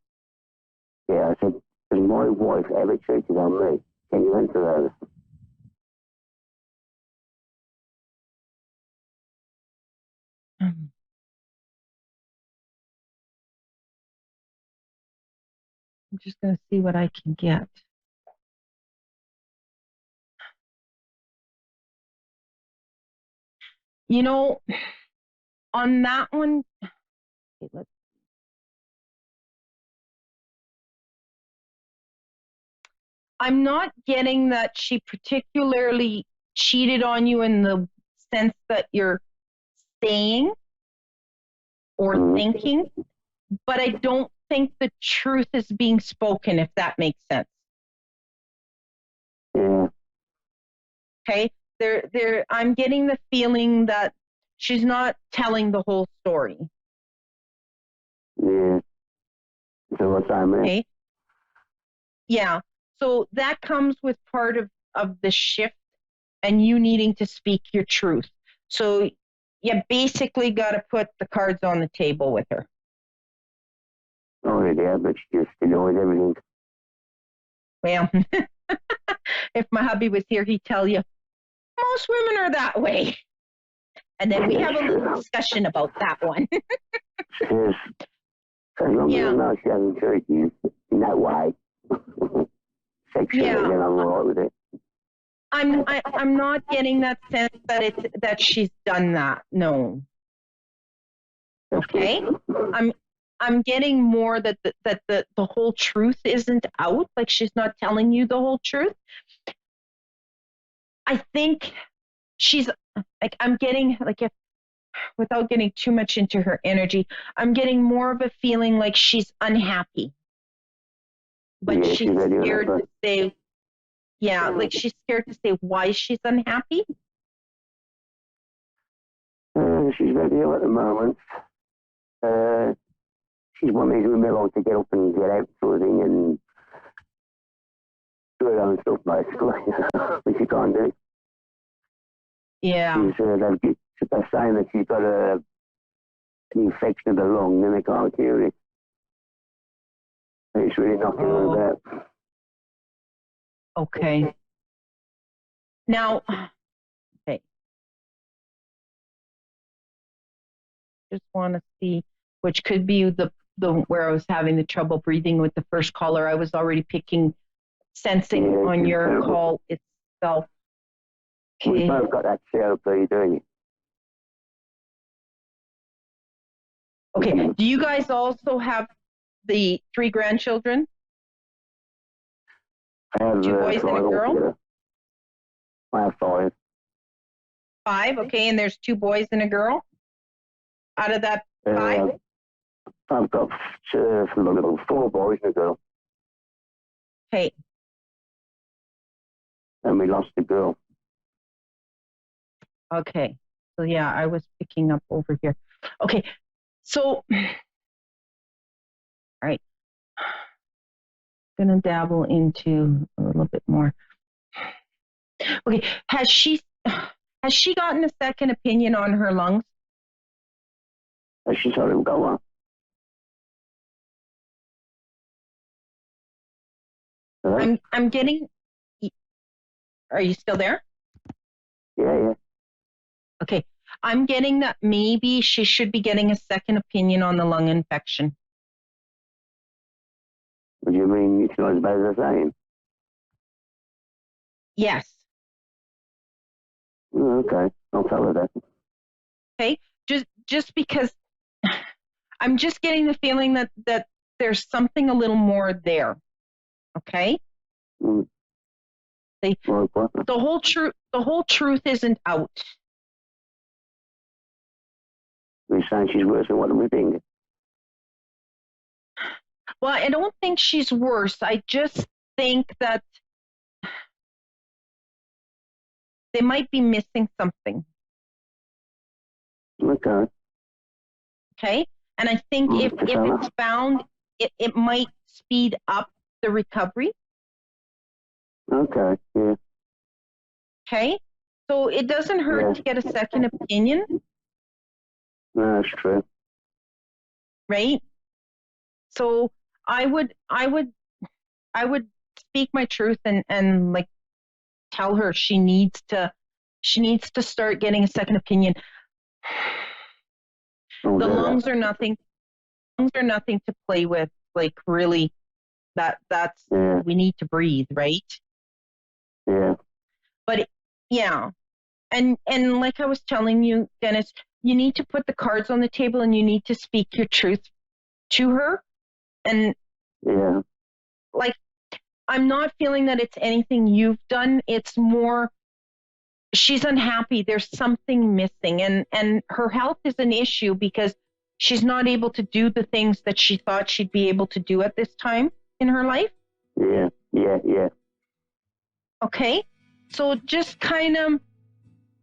Yeah, I said, has my wife ever cheated on me? Can you answer those? I'm just going to see what I can get. You know, On that one, okay, I'm not getting that she particularly cheated on you in the sense that you're saying or thinking, but I don't think the truth is being spoken, if that makes sense. Yeah. Okay? I'm getting the feeling that she's not telling the whole story. Yeah. So what's that mean? Okay? Yeah. So that comes with part of the shift and you needing to speak your truth. So you basically got to put the cards on the table with her. Oh, yeah, but she just annoys everything. Well, if my hubby was here, he'd tell you, most women are that way. And then we have a little discussion about that one. Yes. As long as you know she hasn't hurt you in that way. Sexually, then I'm all right with it. I'm not getting that sense that she's done that. No. Okay. I'm getting more that the whole truth isn't out. Like she's not telling you the whole truth. I think she's like, I'm getting like, if without getting too much into her energy, I'm getting more of a feeling like she's unhappy. But she's scared to say, like she's scared to say why she's unhappy. She's very ill at the moment. She's one of these women to get up and get out sort of thing and do her own stuff basically, but she can't do it. Yeah. They're saying that she's got an infection of the lung and they can't cure it. It's really knocking her about. Okay. Now, okay. Just want to see, which could be the where I was having the trouble breathing with the first caller. I was already sensing on your call itself. Okay. We've both got that COPD, don't you? Okay. Do you guys also have the 3 grandchildren? I have 2 boys and a girl? Altogether. I have 5. 5, okay, and there's 2 boys and a girl? Out of that 5? I've got 4 boys and a girl. Okay. And we lost the girl. Okay. So yeah, I was picking up over here. Okay. So, all right. Gonna dabble into a little bit more. Okay. Has she gotten a second opinion on her lungs? Has she told him go on? I'm getting. Are you still there? Yeah. Okay. I'm getting that maybe she should be getting a second opinion on the lung infection. What do you mean it's not as bad as they're saying? Yes. Okay. I'll tell her that. Okay. Just because I'm just getting the feeling that there's something a little more there. Okay? Mm. The whole truth isn't out. We're saying she's worse than what we think. Well, I don't think she's worse. I just think that they might be missing something. Okay. Okay? And I think if it's found, it might speed up the recovery. Okay, yeah. Okay? So it doesn't hurt to get a second opinion. No, that's true. Right? So I would speak my truth and like tell her she needs to start getting a second opinion. The lungs are nothing to play with. Like really, that's we need to breathe, right? Yeah. But and like I was telling you, Dennis, you need to put the cards on the table and you need to speak your truth to her. And Yeah. like, I'm not feeling that it's anything you've done. It's more she's unhappy. There's something missing. And her health is an issue because she's not able to do the things that she thought she'd be able to do at this time in her life. Yeah. Okay? So just kind of,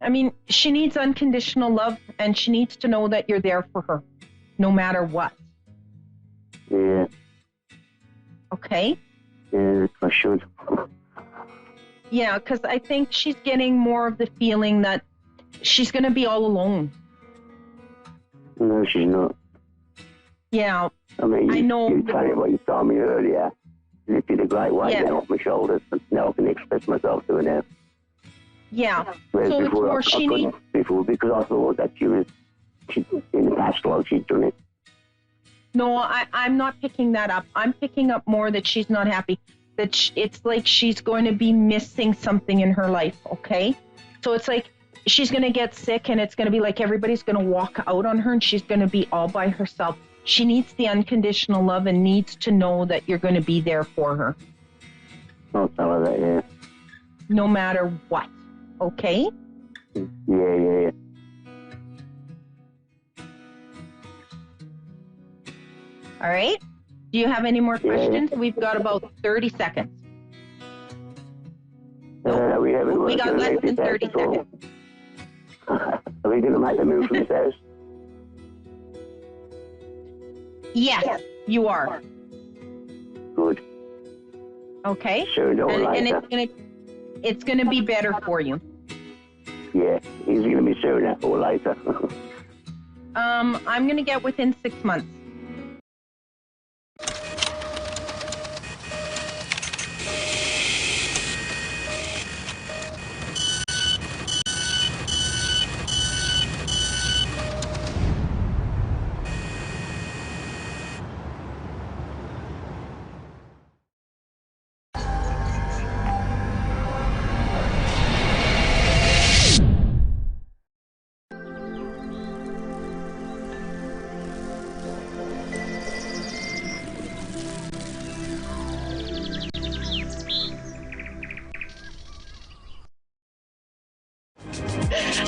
I mean, she needs unconditional love, and she needs to know that you're there for her, no matter what. Yeah. Okay? Yeah, I should. Yeah, because I think she's getting more of the feeling that she's going to be all alone. No, she's not. Yeah. I mean, I know. You tell me what you told me earlier. Lifted a great weight down off my shoulders, and now I can express myself to her now. Yeah. Whereas So before, it's more I couldn't before because I thought that she in the past life she'd done it. No, I'm not picking that up. I'm picking up more that she's not happy. That it's like she's going to be missing something in her life, okay? So it's like she's going to get sick, and it's going to be like everybody's going to walk out on her, and she's going to be all by herself. She needs the unconditional love and needs to know that you're going to be there for her. I'll tell her that, yeah. No matter what, okay? Yeah. All right? Do you have any more questions? We've got about 30 seconds. Nope. We got less than 30 seconds. Are we going to make the move from this house? Yes, you are. Good. Okay. Sure, and it's gonna be better for you. Yeah, is it gonna be sooner or later? I'm gonna get within 6 months.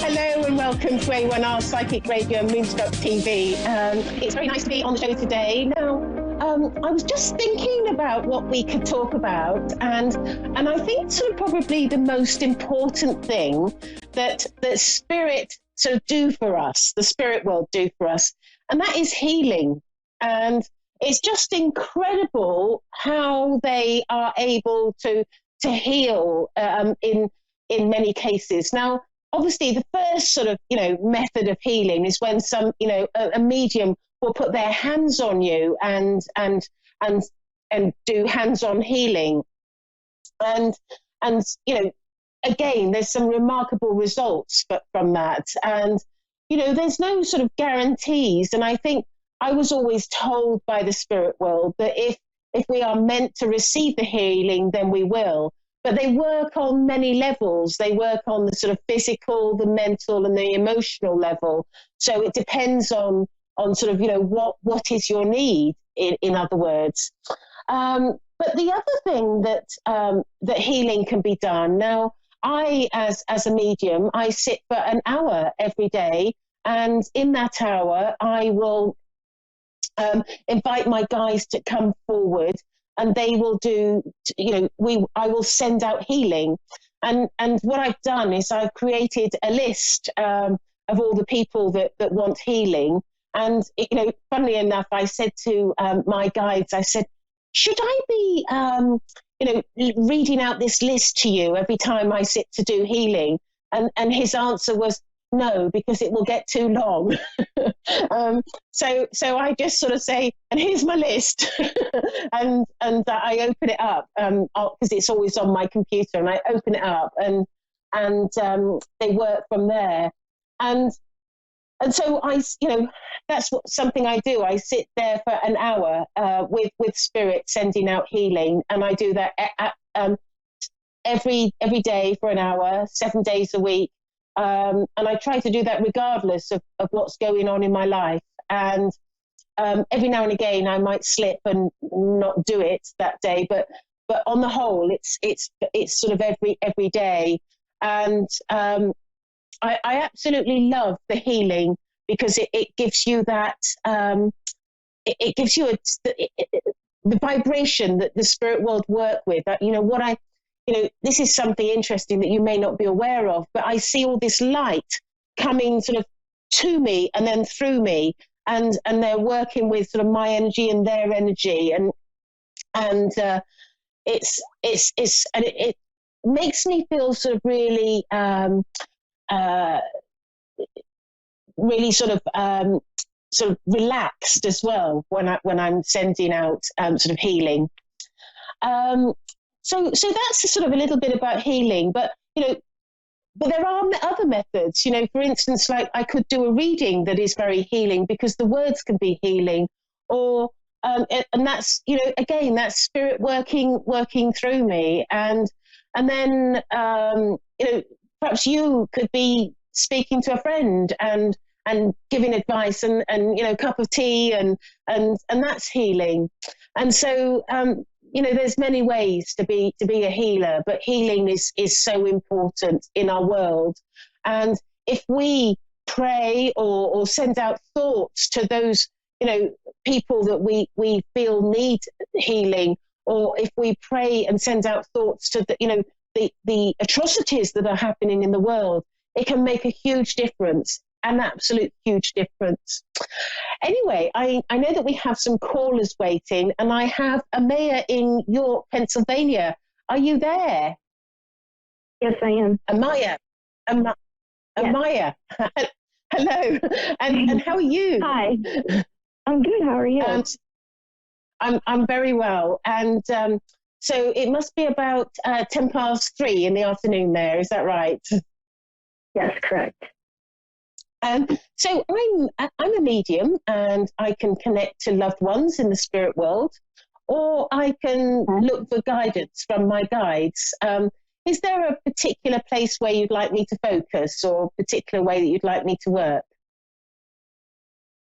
Hello and welcome to A1R Psychic Radio and Moonstruck TV. It's very nice to be on the show today. Now, I was just thinking about what we could talk about, and I think sort of probably the most important thing that spirit sort of do for us, the spirit world do for us, and that is healing. And it's just incredible how they are able to heal in many cases. Now, obviously, the first sort of, method of healing is when some, a medium will put their hands on you and do hands-on healing. And again, there's some remarkable results from that. And, there's no sort of guarantees. And I think I was always told by the spirit world that if we are meant to receive the healing, then we will. But they work on many levels. They work on the sort of physical, the mental, and the emotional level. So it depends on sort of, what is your need, in other words. But the other thing that healing can be done. Now, I, as a medium, I sit for an hour every day. And in that hour, I will invite my guides to come forward, and they will do, I will send out healing. And what I've done is I've created a list of all the people that want healing. And, funnily enough, I said to my guides, I said, should I be, reading out this list to you every time I sit to do healing? And his answer was, no, because it will get too long. So I just sort of say, and here's my list, and I open it up because it's always on my computer, and I open it up, and they work from there, and so that's something I do. I sit there for an hour with spirit sending out healing, and I do that every day for an hour, 7 days a week. And I try to do that regardless of what's going on in my life. And every now and again, I might slip and not do it that day. But on the whole, it's sort of every day. And I absolutely love the healing, because it gives you that, it gives you the vibration that the spirit world work with. This is something interesting that you may not be aware of, but I see all this light coming sort of to me and then through me, and they're working with sort of my energy and their energy, and it makes me feel sort of really really sort of relaxed as well when I'm sending out sort of healing. So that's sort of a little bit about healing, but there are other methods. For instance, like I could do a reading that is very healing, because the words can be healing, or and that's again, that's spirit working through me, and then perhaps you could be speaking to a friend and giving advice, and a cup of tea, and that's healing. And so there's many ways to be a healer, but healing is so important in our world. And if we pray or send out thoughts to those people that we feel need healing, or if we pray and send out thoughts to the atrocities that are happening in the world, it can make a huge difference, an absolute huge difference. Anyway, I know that we have some callers waiting, and I have Amaya in York, Pennsylvania. Are you there? Yes, I am. Amaya. Yes. Amaya. Hello. And how are you? Hi. I'm good. How are you? I'm very well. And so it must be about 3:10 in the afternoon there. Is that right? Yes, correct. So I'm a medium, and I can connect to loved ones in the spirit world, or I can look for guidance from my guides. Is there a particular place where you'd like me to focus, or a particular way that you'd like me to work?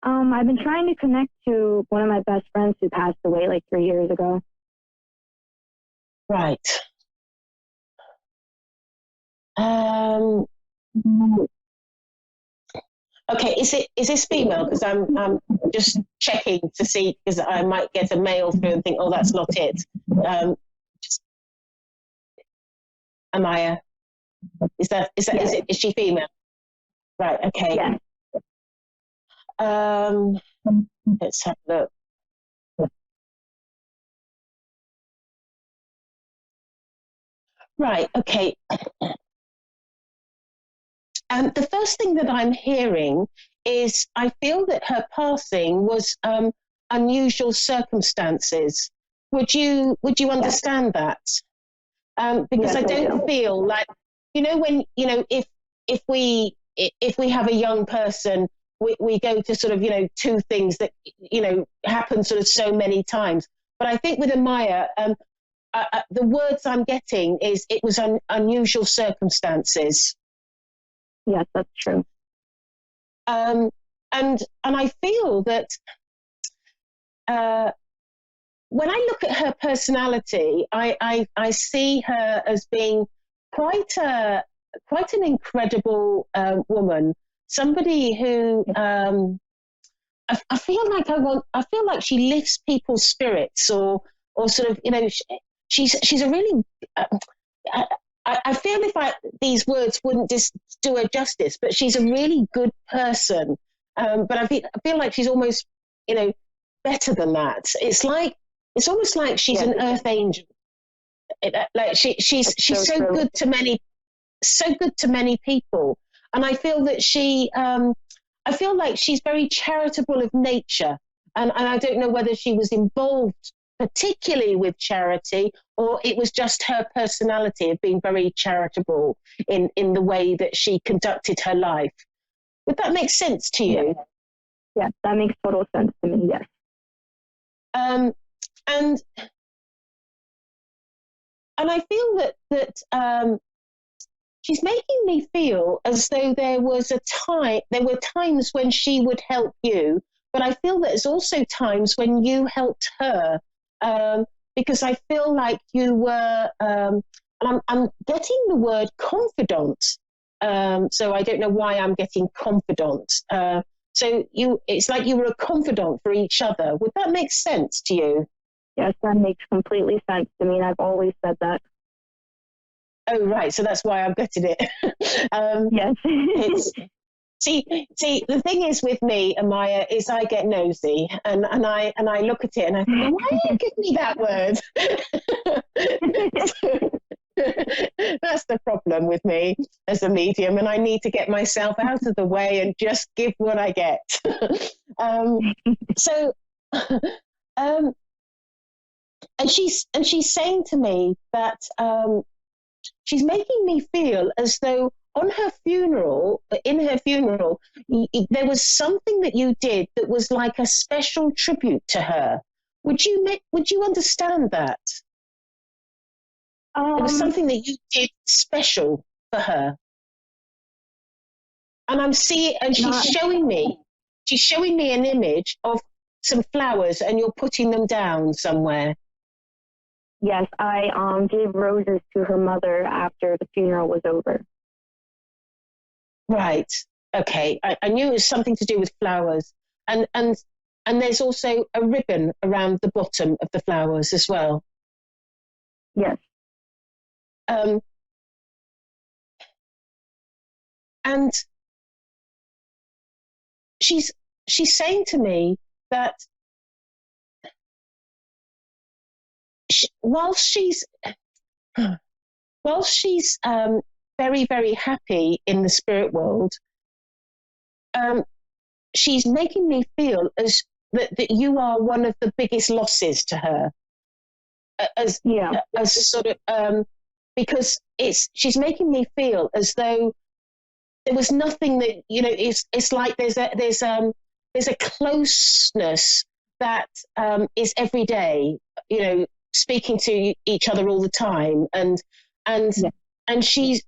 I've been trying to connect to one of my best friends who passed away like 3 years ago. Right. Okay, is this female? Because I'm just checking to see, because I might get a male through and think, oh, that's not it. Amaya, is she female? Right. Okay. Yeah. Let's have a look. Right. Okay. The first thing that I'm hearing is I feel that her passing was unusual circumstances. Would you understand that? Because I don't feel like, when if we have a young person, we go to sort of two things that happen sort of so many times. But I think with Amaya, the words I'm getting is it was unusual circumstances. Yes, that's true. And I feel that when I look at her personality, I see her as being quite an incredible woman. Somebody who I feel like she lifts people's spirits, or sort of she's a really. I feel these words wouldn't just do her justice, but she's a really good person. But I feel like she's almost, better than that. It's almost like she's an earth angel. Like she's so good to many people. And I feel that I feel like she's very charitable of nature. And I don't know whether she was involved particularly with charity, or it was just her personality of being very charitable in the way that she conducted her life. Would that make sense to you? Yes, that makes total sense to me, yes. And I feel that she's making me feel as though there were times when she would help you, but I feel that there's also times when you helped her, because I feel like you were, and I'm getting the word confidant. So I don't know why I'm getting confidant. So it's like you were a confidant for each other. Would that make sense to you? Yes, that makes completely sense to me, and I've always said that. Oh, right. So that's why I'm getting it. Yes. See, the thing is with me, Amaya, is I get nosy and I look at it and I think, why did you give me that word? That's the problem with me as a medium, and I need to get myself out of the way and just give what I get. So, and she's saying to me that she's making me feel as though in her funeral, there was something that you did that was like a special tribute to her. Would you understand that? It was something that you did special for her. And she's showing me an image of some flowers, and you're putting them down somewhere. Yes, I gave roses to her mother after the funeral was over. Right. Okay. I knew it was something to do with flowers, and there's also a ribbon around the bottom of the flowers as well. Yes. And she's saying to me that whilst she's very, very happy in the spirit world, she's making me feel as that you are one of the biggest losses to her. As sort of because she's making me feel as though there was nothing that, you know, it's like there's a closeness that is every day, you know, speaking to each other all the time, and she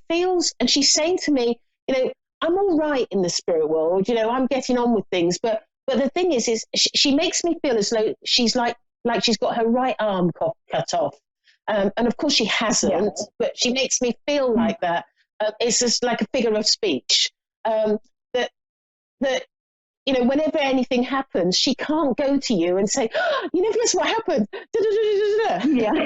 feels, and she's saying to me, you know, I'm all right in the spirit world, you know, I'm getting on with things, but the thing is she makes me feel as though she's like she's got her right arm cut off, and of course she hasn't, but she makes me feel like that. It's just like a figure of speech, that you know, whenever anything happens, she can't go to you and say, oh, you never guess what happened. Yeah.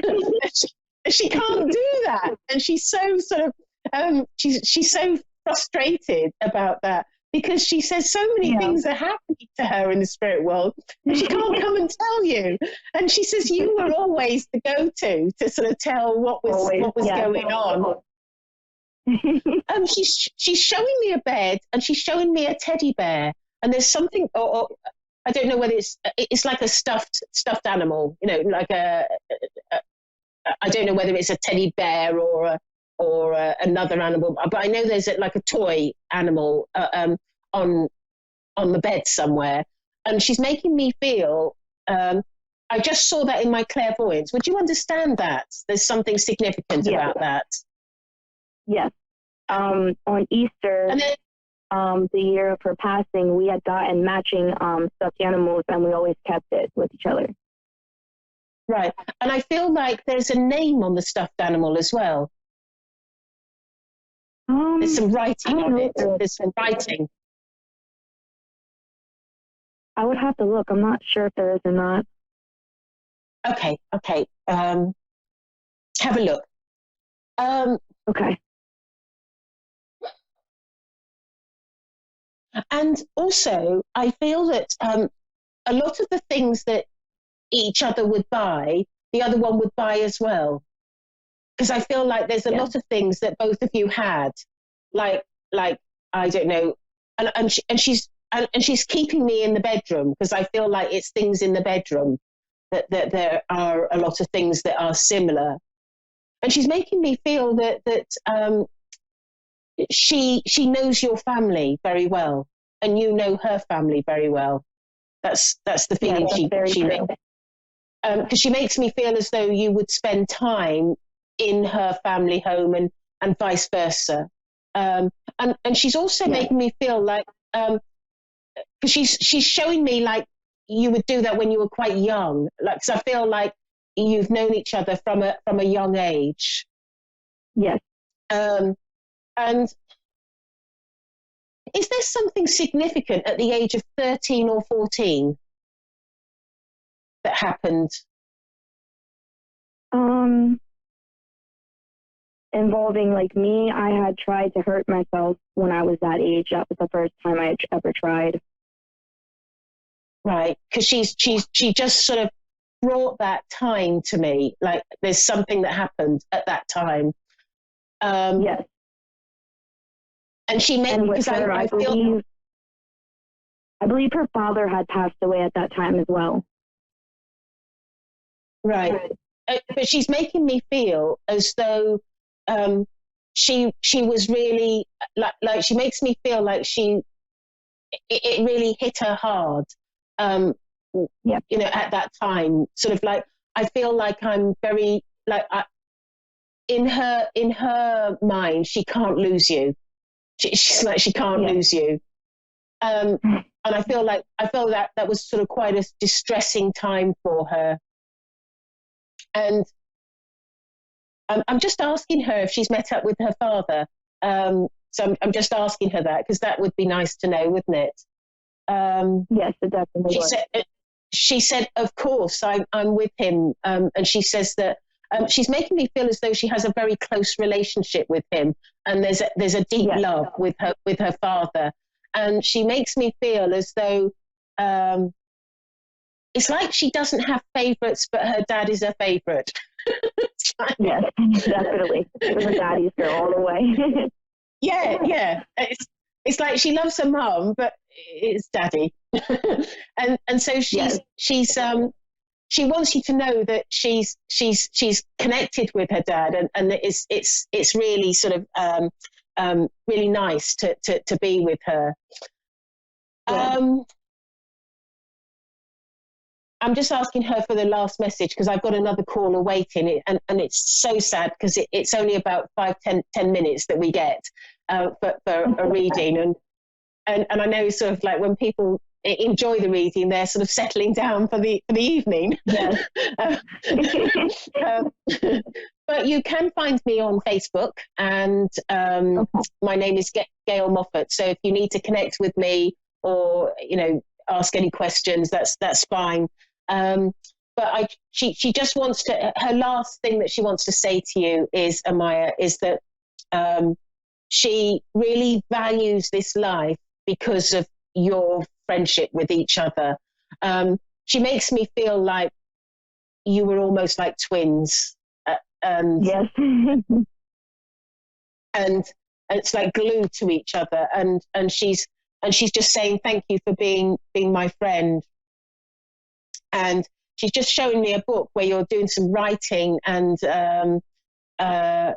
She can't do that. And she's so sort of, she's so frustrated about that, because she says so many things are happening to her in the spirit world, and she can't come and tell you. And she says you were always the go-to to sort of tell what was going on. She's showing me a bed, and she's showing me a teddy bear, and there's something, or I don't know whether it's like a stuffed animal, you know, like I don't know whether it's a teddy bear or another animal, but I know there's like a toy animal on the bed somewhere, and she's making me feel. I just saw that in my clairvoyance. Would you understand that? There's something significant about that. Yes. On Easter, and then, the year of her passing, we had gotten matching stuffed animals, and we always kept it with each other. Right. And I feel like there's a name on the stuffed animal as well. There's some writing on it. There's some writing. I would have to look. I'm not sure if there is or not. Okay. Have a look. Okay. And also, I feel that a lot of the things that each other would buy, the other one would buy as well. Because I feel like there's a lot of things that both of you had, like I don't know, and she's keeping me in the bedroom, because I feel like it's things in the bedroom that there are a lot of things that are similar, and she's making me feel that she knows your family very well, and you know her family very well. That's the feeling she makes. Because she makes me feel as though you would spend time in her family home, and vice versa. And she's also making me feel like, because she's showing me like you would do that when you were quite young, like, because I feel like you've known each other from a young age. Yes. And is there something significant at the age of 13 or 14 that happened? Involving like me, I had tried to hurt myself when I was that age. That was the first time I had ever tried. Right, because she just sort of brought that time to me. Like there's something that happened at that time. Yes. And she made, because I believe her father had passed away at that time as well. Right. But she's making me feel as though she was really like she makes me feel like it really hit her hard. Yeah. You know, at that time, sort of like I feel like I'm very like in her mind, she can't lose you. She's like she can't lose you. And I feel that was sort of quite a distressing time for her. And I'm just asking her if she's met up with her father. So I'm just asking her that because that would be nice to know, wouldn't it? Yes, it definitely would. She said, of course, I'm with him. And she says that she's making me feel as though she has a very close relationship with him. And there's a deep love with her father. And she makes me feel as though it's like she doesn't have favourites, but her dad is her favourite. Yes, definitely. She's a daddy's girl all the way. Yeah. It's like she loves her mum, but it's daddy. and so she wants you to know that she's connected with her dad, and it's really sort of really nice to be with her. Yeah. I'm just asking her for the last message because I've got another call awaiting, and it's so sad because it's only about 5-10 minutes that we get for a reading, and I know sort of like when people enjoy the reading, they're sort of settling down for the evening. Yes. But you can find me on Facebook, and my name is Gail Moffat. So if you need to connect with me or ask any questions, that's fine. But she just wants to. Her last thing that she wants to say to you is, Amaya, is that she really values this life because of your friendship with each other. She makes me feel like you were almost like twins. Yes. and it's like glued to each other. And she's just saying thank you for being my friend. And she's just showing me a book where you're doing some writing, and I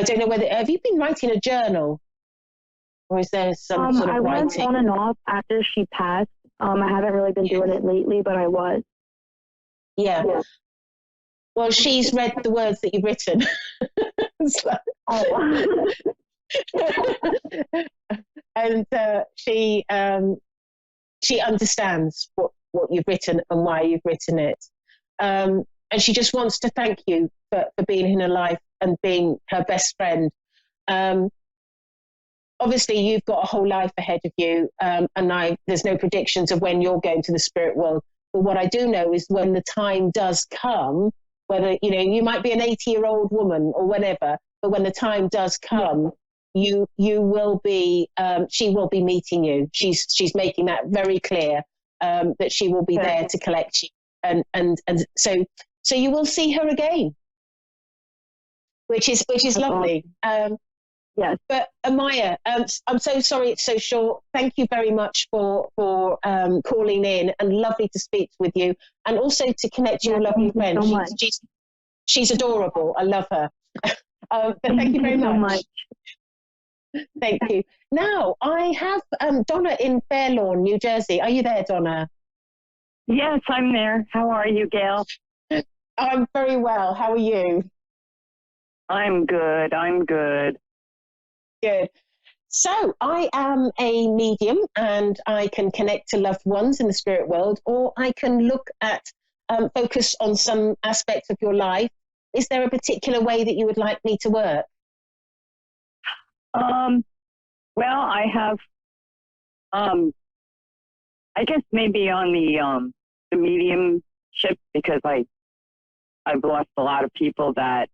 don't know whether have you been writing a journal, or is there some sort of writing? I went on and off after she passed. I haven't really been doing it lately, but I was. Yeah. Well, she's read the words that you've written. And she understands what you've written and why you've written it. And she just wants to thank you for being in her life and being her best friend. Obviously, you've got a whole life ahead of you, and there's no predictions of when you're going to the spirit world. But what I do know is when the time does come, whether, you might be an 80-year-old woman or whatever, but when the time does come, you will be, she will be meeting you. She's making that very clear, that she will be there to collect you. And so you will see her again, which is lovely. Yes. But Amaya, I'm so sorry it's so short. Thank you very much for calling in, and lovely to speak with you, and also to connect your lovely friend. She's adorable. I love her. But thank you very much. Thank you. Now I have Donna in Fairlawn, New Jersey. Are you there, Donna? Yes, I'm there. How are you, Gail? I'm very well. How are you? I'm good. I'm good. Good. So I am a medium and I can connect to loved ones in the spirit world, or I can look at, focus on some aspect of your life. Is there a particular way that you would like me to work? Well, I have, I guess maybe on the mediumship, because I've lost a lot of people that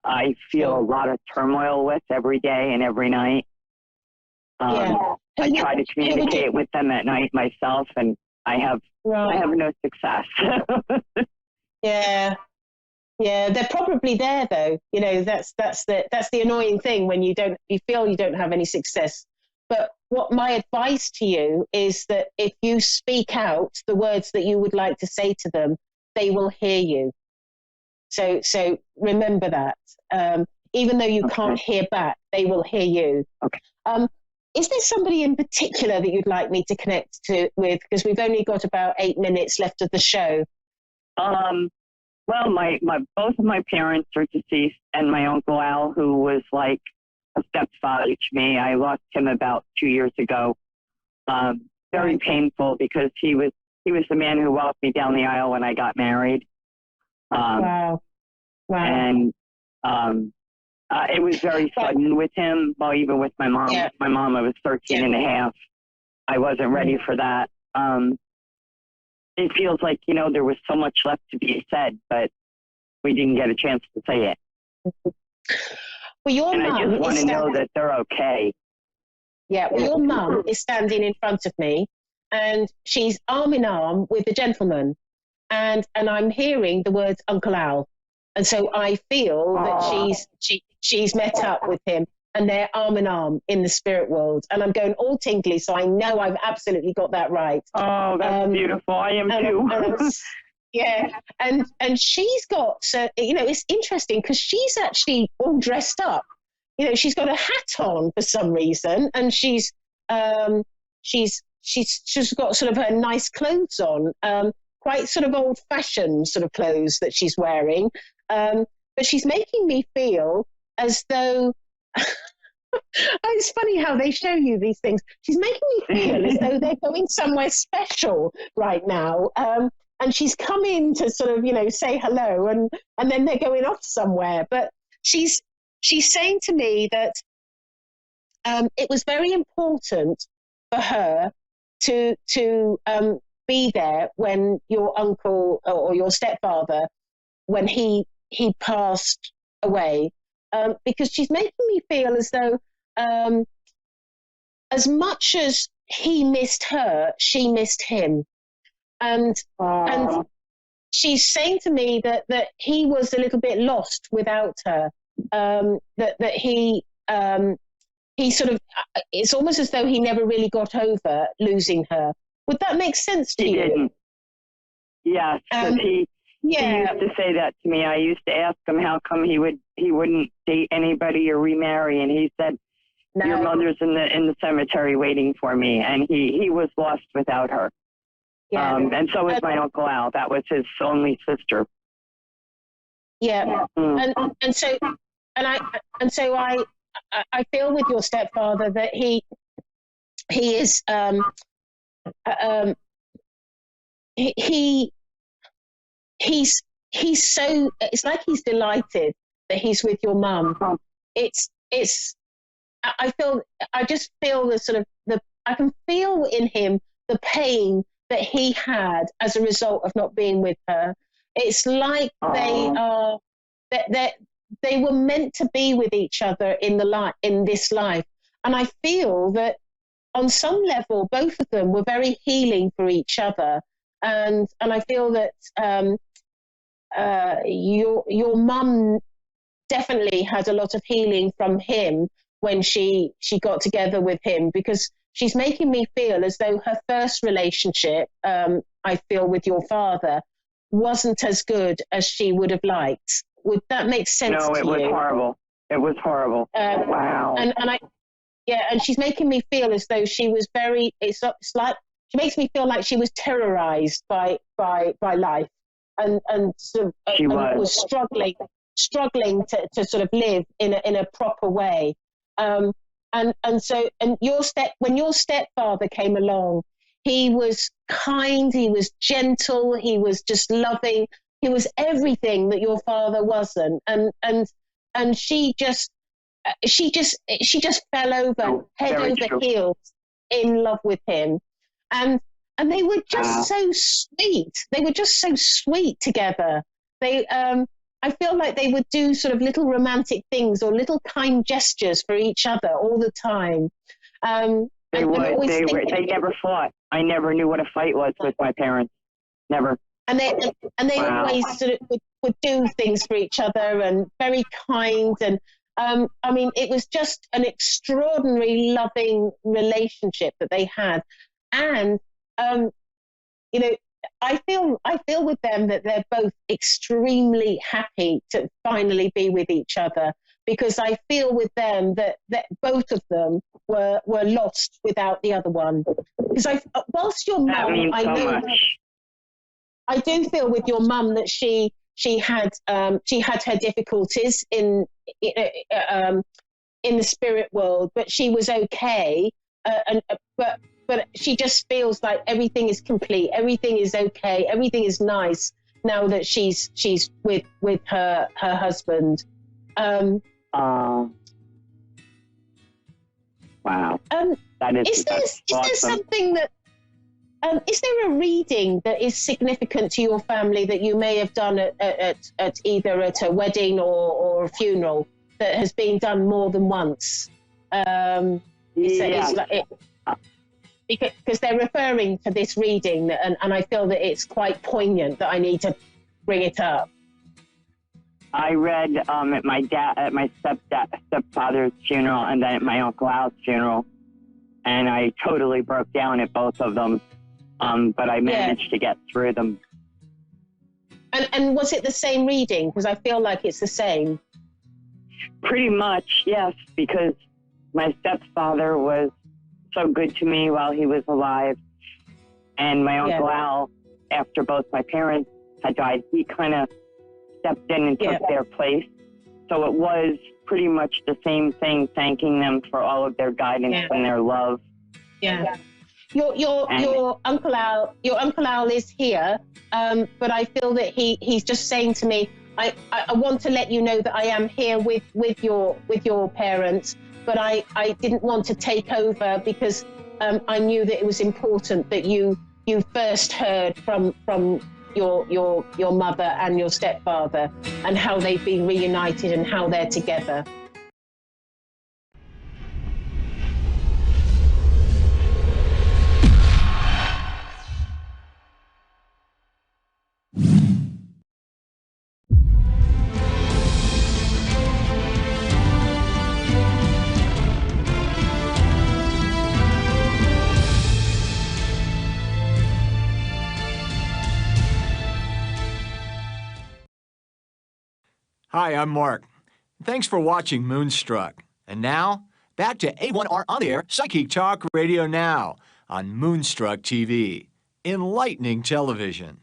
I feel a lot of turmoil with every day and every night. I try to communicate with them at night myself, and I have no success. Yeah, they're probably there though. You know, that's the annoying thing when you feel you don't have any success. But what my advice to you is that if you speak out the words that you would like to say to them, they will hear you. So remember that. Even though you can't hear back, they will hear you. Okay. Is there somebody in particular that you'd like me to connect with? Because we've only got about 8 minutes left of the show. Well, my both of my parents are deceased, and my Uncle Al, who was like a stepfather to me. I lost him about 2 years ago. Very painful, because he was the man who walked me down the aisle when I got married. Wow. And it was very sudden with him. Well, even with my mom. Yeah. My mom, I was 13 and a half. I wasn't ready for that. It feels like, there was so much left to be said, but we didn't get a chance to say it. Well, your and mum I just want to know that they're okay. Yeah, well, your mum is standing in front of me, and she's arm in arm with the gentleman, and I'm hearing the words Uncle Al, and so I feel that she's met up with him, and they're arm in arm in the spirit world, and I'm going all tingly, so I know I've absolutely got that right. Oh, that's beautiful. I am too. Yeah, and she's got, so it's interesting because she's actually all dressed up. She's got a hat on for some reason, and she's got sort of her nice clothes on, quite sort of old-fashioned sort of clothes that she's wearing. But she's making me feel as though it's funny how they show you these things. She's making me feel as though they're going somewhere special right now. And she's come in to sort of, say hello, and then they're going off somewhere. But she's saying to me that it was very important for her to be there when your uncle or your stepfather, when he passed away, because she's making me feel as though as much as he missed her, she missed him. And she's saying to me that he was a little bit lost without her. That he sort of, it's almost as though he never really got over losing her. Would that make sense to you? Didn't. Yes, he used to say that to me. I used to ask him how come he wouldn't date anybody or remarry, and he said, no. Your mother's in the cemetery waiting for me, and he was lost without her. Yeah. And so was my Uncle Al. That was his only sister. Yeah. And so I feel with your stepfather that he is he's so, it's like he's delighted that he's with your mum. I just feel the sort of I can feel in him the pain that he had as a result of not being with her. It's like they were meant to be with each other in this life. And I feel that on some level, both of them were very healing for each other. And I feel that your mum definitely had a lot of healing from him when she got together with him, because she's making me feel as though her first relationship, I feel, with your father wasn't as good as she would have liked. Would that make sense to you? No, it was horrible. It was horrible. Wow. And she's making me feel as though she was it's like, she makes me feel like she was terrorized by life and sort of, she was struggling struggling to sort of live in a proper way. And when your stepfather came along, he was kind, he was gentle, he was just loving, he was everything that your father wasn't. And she just fell over head over heels in love with him. And they were just so sweet. They were just so sweet together. I feel like they would do sort of little romantic things or little kind gestures for each other all the time. They never fought. I never knew what a fight was with my parents. Never. And they always sort of would do things for each other and very kind. And I mean, it was just an extraordinary, loving relationship that they had. And you know, I feel with them that they're both extremely happy to finally be with each other, because I feel with them that both of them were lost without the other one. Because whilst your mum, I do feel with your mum that she had her difficulties in the spirit world, but she was okay. But she just feels like everything is complete, everything is okay, everything is nice now that she's with her husband. Wow. That is there something that is there a reading that is significant to your family that you may have done at either at a wedding or a funeral that has been done more than once? Because they're referring to this reading, and I feel that it's quite poignant that I need to bring it up. I read at my stepfather's funeral and then at my Uncle Al's funeral, and I totally broke down at both of them, but I managed to get through them. And was it the same reading? Because I feel like it's the same. Pretty much, yes, because my stepfather was so good to me while he was alive, and my Uncle Al, after both my parents had died, he kind of stepped in and took their place. So it was pretty much the same thing, thanking them for all of their guidance and their love. Yeah. Your Uncle Al is here, but I feel that he's just saying to me, I want to let you know that I am here with your parents, but I didn't want to take over because I knew that it was important that you first heard from your mother and your stepfather and how they've been reunited and how they're together. Hi, I'm Mark. Thanks for watching Moonstruck. And now, back to A1R on the air, Psychic Talk Radio Now on Moonstruck TV, enlightening television.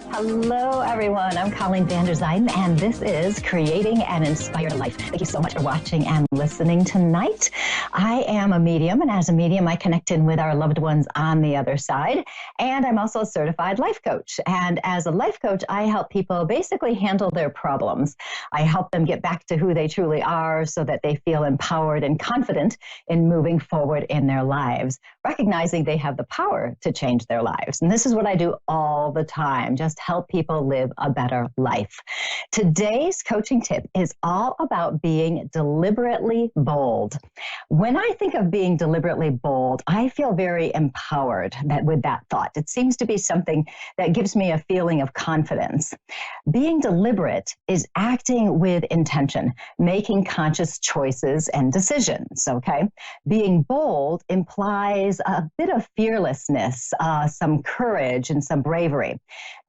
Hello, everyone. I'm Colleen van der Zijden, and this is Creating an Inspired Life. Thank you so much for watching and listening tonight. I am a medium, and as a medium, I connect in with our loved ones on the other side. And I'm also a certified life coach. And as a life coach, I help people basically handle their problems. I help them get back to who they truly are so that they feel empowered and confident in moving forward in their lives, recognizing they have the power to change their lives. And this is what I do all the time, just help people live a better life. Today's coaching tip is all about being deliberately bold. When I think of being deliberately bold, I feel very empowered with that thought. It seems to be something that gives me a feeling of confidence. Being deliberate is acting with intention, making conscious choices and decisions, okay? Being bold implies a bit of fearlessness, some courage and some bravery.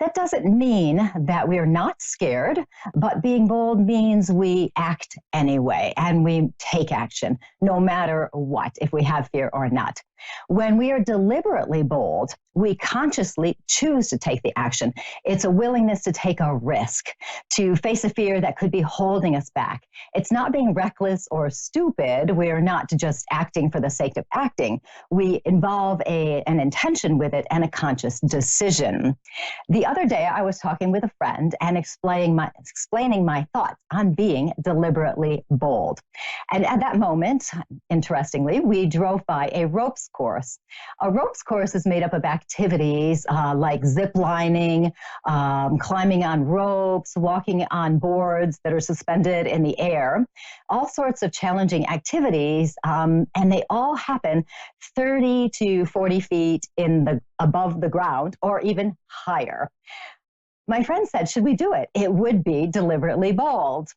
That doesn't mean that we're not scared, but being bold means we act anyway and we take action, no matter what, if we have fear or not. When we are deliberately bold, we consciously choose to take the action. It's a willingness to take a risk, to face a fear that could be holding us back. It's not being reckless or stupid. We're not just acting for the sake of acting. We involve an intention with it and a conscious decision. The other day, I was talking with a friend and explaining my thoughts on being deliberately bold. And at that moment, interestingly, we drove by a ropes course. A ropes course is made up of activities like zip lining, climbing on ropes, walking on boards that are suspended in the air, all sorts of challenging activities, and they all happen 30 to 40 feet above the ground or even higher. My friend said, should we do it? It would be deliberately bold.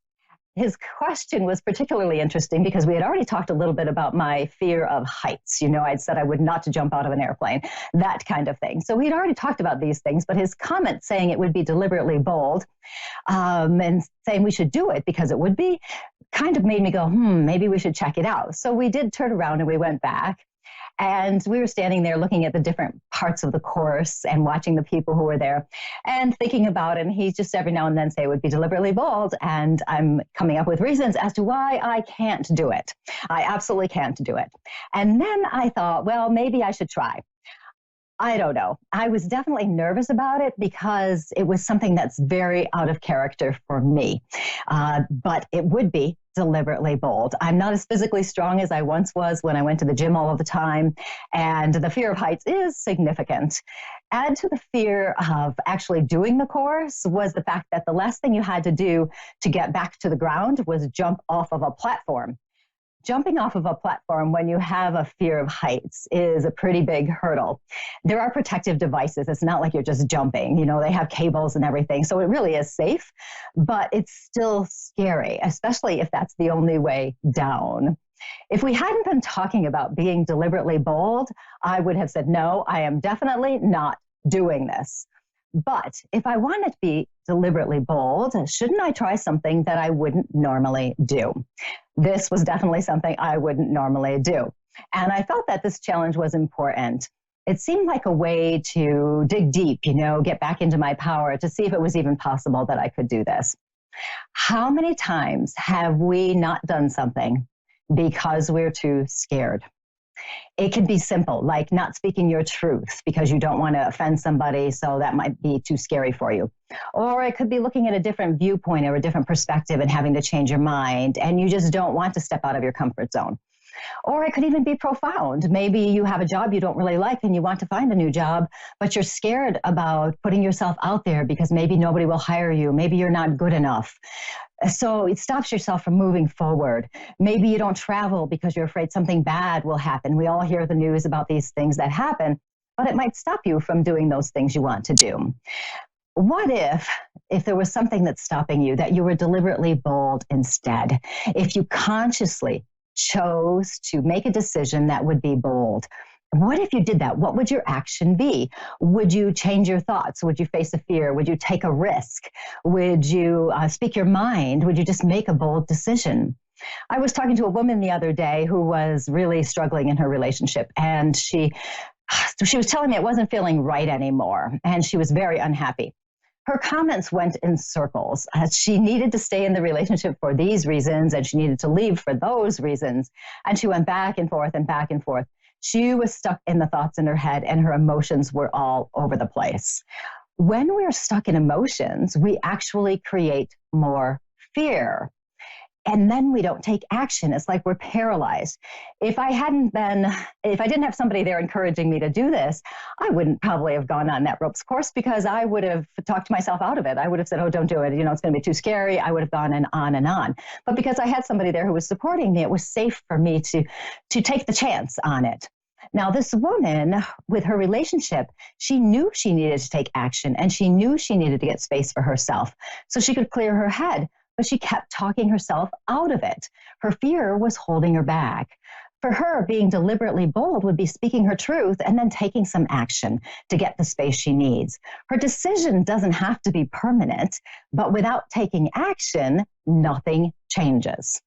His question was particularly interesting because we had already talked a little bit about my fear of heights. You know, I'd said I would not to jump out of an airplane, that kind of thing. So we'd already talked about these things, but his comment saying it would be deliberately bold and saying we should do it because it would be kind of made me go, maybe we should check it out. So we did turn around and we went back. And we were standing there looking at the different parts of the course and watching the people who were there and thinking about it. And he just every now and then say it would be deliberately bold. And I'm coming up with reasons as to why I can't do it. I absolutely can't do it. And then I thought, well, maybe I should try. I don't know. I was definitely nervous about it because it was something that's very out of character for me. But it would be deliberately bold. I'm not as physically strong as I once was when I went to the gym all of the time. And the fear of heights is significant. Add to the fear of actually doing the course was the fact that the last thing you had to do to get back to the ground was jump off of a platform. Jumping off of a platform when you have a fear of heights is a pretty big hurdle. There are protective devices. It's not like you're just jumping. You know, they have cables and everything. So it really is safe, but it's still scary, especially if that's the only way down. If we hadn't been talking about being deliberately bold, I would have said, no, I am definitely not doing this. But if I wanted to be deliberately bold, shouldn't I try something that I wouldn't normally do? This was definitely something I wouldn't normally do. And I felt that this challenge was important. It seemed like a way to dig deep, you know, get back into my power to see if it was even possible that I could do this. How many times have we not done something because we're too scared? It can be simple, like not speaking your truth because you don't want to offend somebody, so that might be too scary for you. Or it could be looking at a different viewpoint or a different perspective and having to change your mind, and you just don't want to step out of your comfort zone. Or it could even be profound. Maybe you have a job you don't really like and you want to find a new job, but you're scared about putting yourself out there because maybe nobody will hire you. Maybe you're not good enough. So it stops yourself from moving forward. Maybe you don't travel because you're afraid something bad will happen. We all hear the news about these things that happen, but it might stop you from doing those things you want to do. What if there was something that's stopping you, that you were deliberately bold instead? If you consciously chose to make a decision that would be bold. What if you did that? What would your action be? Would you change your thoughts? Would you face a fear? Would you take a risk? Would you speak your mind? Would you just make a bold decision? I was talking to a woman the other day who was really struggling in her relationship, and she was telling me it wasn't feeling right anymore, and she was very unhappy. Her comments went in circles. She needed to stay in the relationship for these reasons, and she needed to leave for those reasons. And she went back and forth and back and forth. She was stuck in the thoughts in her head, and her emotions were all over the place. When we're stuck in emotions, we actually create more fear. And then we don't take action. It's like we're paralyzed. If I didn't have somebody there encouraging me to do this, I wouldn't probably have gone on that ropes course because I would have talked myself out of it. I would have said, oh, don't do it. You know, it's going to be too scary. I would have gone on and on. But because I had somebody there who was supporting me, it was safe for me to take the chance on it. Now, this woman, with her relationship, she knew she needed to take action, and she knew she needed to get space for herself so she could clear her head. But she kept talking herself out of it. Her fear was holding her back. For her, being deliberately bold would be speaking her truth and then taking some action to get the space she needs. Her decision doesn't have to be permanent, but without taking action, nothing changes.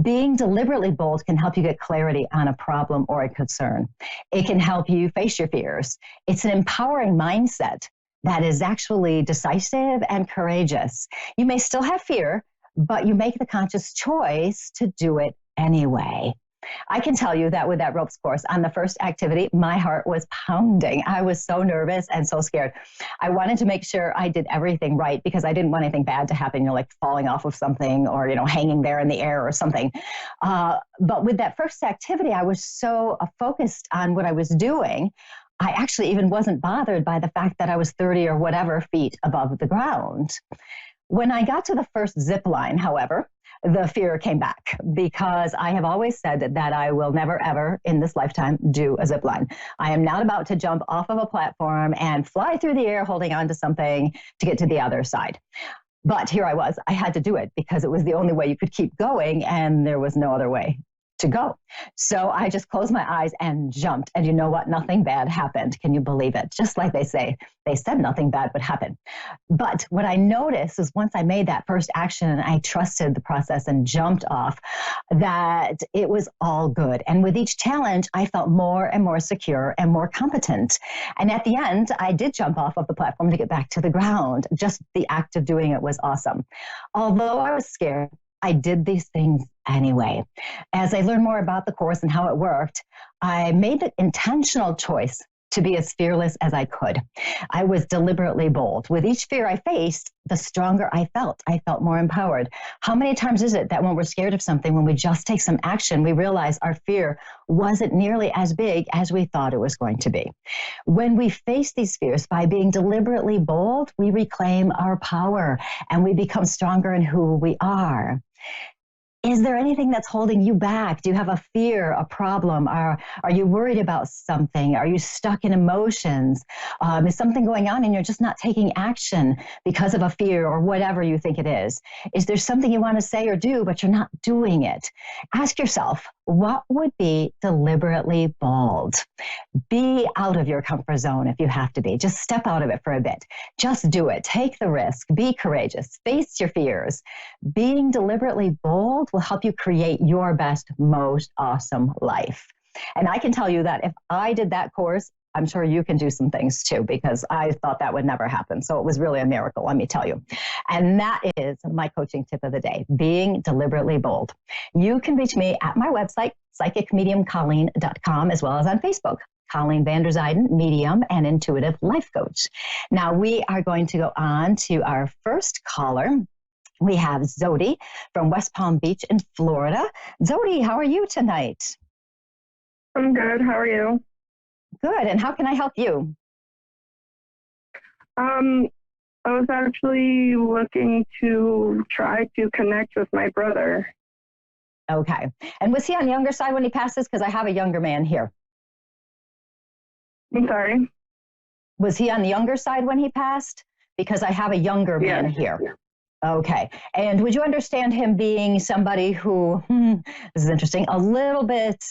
Being deliberately bold can help you get clarity on a problem or a concern. It can help you face your fears. It's an empowering mindset that is actually decisive and courageous. You may still have fear, but you make the conscious choice to do it anyway. I can tell you that with that ropes course, on the first activity, my heart was pounding. I was so nervous and so scared. I wanted to make sure I did everything right because I didn't want anything bad to happen, like falling off of something or, hanging there in the air or something. But with that first activity, I was so focused on what I was doing. I actually even wasn't bothered by the fact that I was 30 or whatever feet above the ground. When I got to the first zip line, however, the fear came back because I have always said that I will never, ever in this lifetime do a zip line. I am not about to jump off of a platform and fly through the air holding on to something to get to the other side. But here I was. I had to do it because it was the only way you could keep going, and there was no other way to go. So I just closed my eyes and jumped. And you know what? Nothing bad happened. Can you believe it? Just like they say, they said nothing bad would happen. But what I noticed is once I made that first action and I trusted the process and jumped off, that it was all good. And with each challenge, I felt more and more secure and more competent. And at the end, I did jump off of the platform to get back to the ground. Just the act of doing it was awesome. Although I was scared, I did these things anyway. As I learned more about the course and how it worked, I made the intentional choice to be as fearless as I could. I was deliberately bold. With each fear I faced, the stronger I felt. I felt more empowered. How many times is it that when we're scared of something, when we just take some action, we realize our fear wasn't nearly as big as we thought it was going to be? When we face these fears by being deliberately bold, we reclaim our power and we become stronger in who we are. Is there anything that's holding you back? Do you have a fear, a problem? Are you worried about something? Are you stuck in emotions? Is something going on and you're just not taking action because of a fear or whatever you think it is? Is there something you want to say or do, but you're not doing it? Ask yourself, what would be deliberately bold? Be out of your comfort zone if you have to be. Just step out of it for a bit. Just do it. Take the risk. Be courageous. Face your fears. Being deliberately bold will help you create your best, most awesome life. And I can tell you that if I did that course, I'm sure you can do some things too, because I thought that would never happen. So it was really a miracle, let me tell you. And that is my coaching tip of the day, being deliberately bold. You can reach me at my website, psychicmediumcolleen.com, as well as on Facebook, Colleen Vander Zijden, medium and intuitive life coach. Now we are going to go on to our first caller. We have Zodi from West Palm Beach in Florida. Zodi, how are you tonight? I'm good. How are you? Good. And how can I help you? I was actually looking to try to connect with my brother. Okay. And was he on the younger side when he passes? Because I have a younger man here. I'm sorry? Was he on the younger side when he passed? Because I have a younger man here. Okay. And would you understand him being somebody who, this is interesting, a little bit,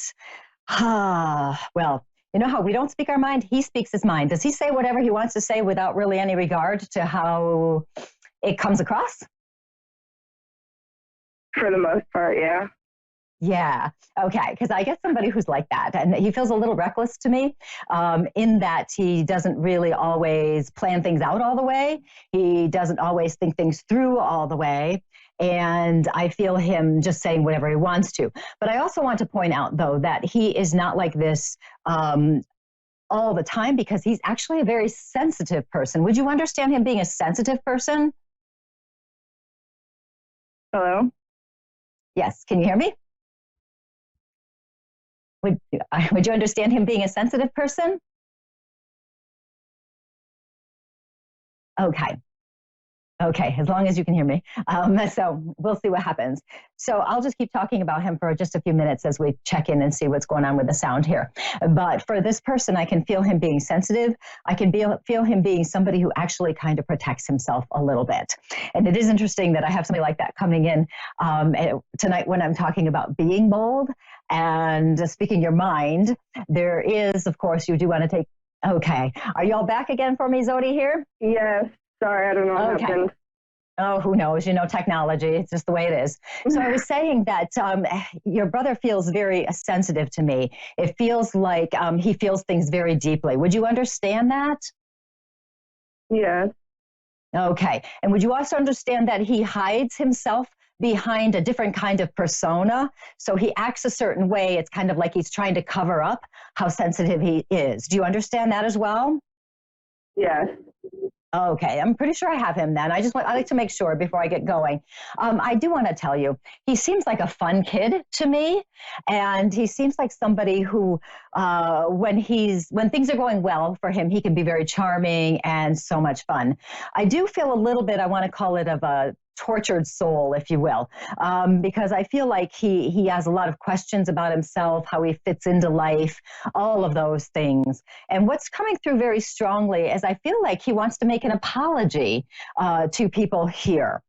well, you know how we don't speak our mind? He speaks his mind. Does he say whatever he wants to say without really any regard to how it comes across? For the most part, yeah. Yeah. Okay. Because I get somebody who's like that, and he feels a little reckless to me in that he doesn't really always plan things out all the way. He doesn't always think things through all the way. And I feel him just saying whatever he wants to. But I also want to point out, though, that he is not like this all the time, because he's actually a very sensitive person. Would you understand him being a sensitive person? Hello? Yes. Can you hear me? Would you understand him being a sensitive person? Okay. Okay, as long as you can hear me. So we'll see what happens. So I'll just keep talking about him for just a few minutes as we check in and see what's going on with the sound here. But for this person, I can feel him being sensitive. I can feel him being somebody who actually kind of protects himself a little bit. And it is interesting that I have somebody like that coming in tonight when I'm talking about being bold and speaking your mind. There is, of course, you do want to take, okay. Are you all back again for me, Zodi, here? Yes. Sorry, I don't know what happened. Oh, who knows? You know, technology, it's just the way it is. So I was saying that your brother feels very sensitive to me. It feels like he feels things very deeply. Would you understand that? Yes. Okay. And would you also understand that he hides himself behind a different kind of persona? So he acts a certain way. It's kind of like he's trying to cover up how sensitive he is. Do you understand that as well? Yes. Okay, I'm pretty sure I have him then. I like to make sure before I get going. I do want to tell you, he seems like a fun kid to me, and he seems like somebody who, when things are going well for him, he can be very charming and so much fun. I do feel a little bit, I want to call it of a tortured soul, if you will, because I feel like he has a lot of questions about himself, how he fits into life, all of those things. And what's coming through very strongly is I feel like he wants to make an apology to people here.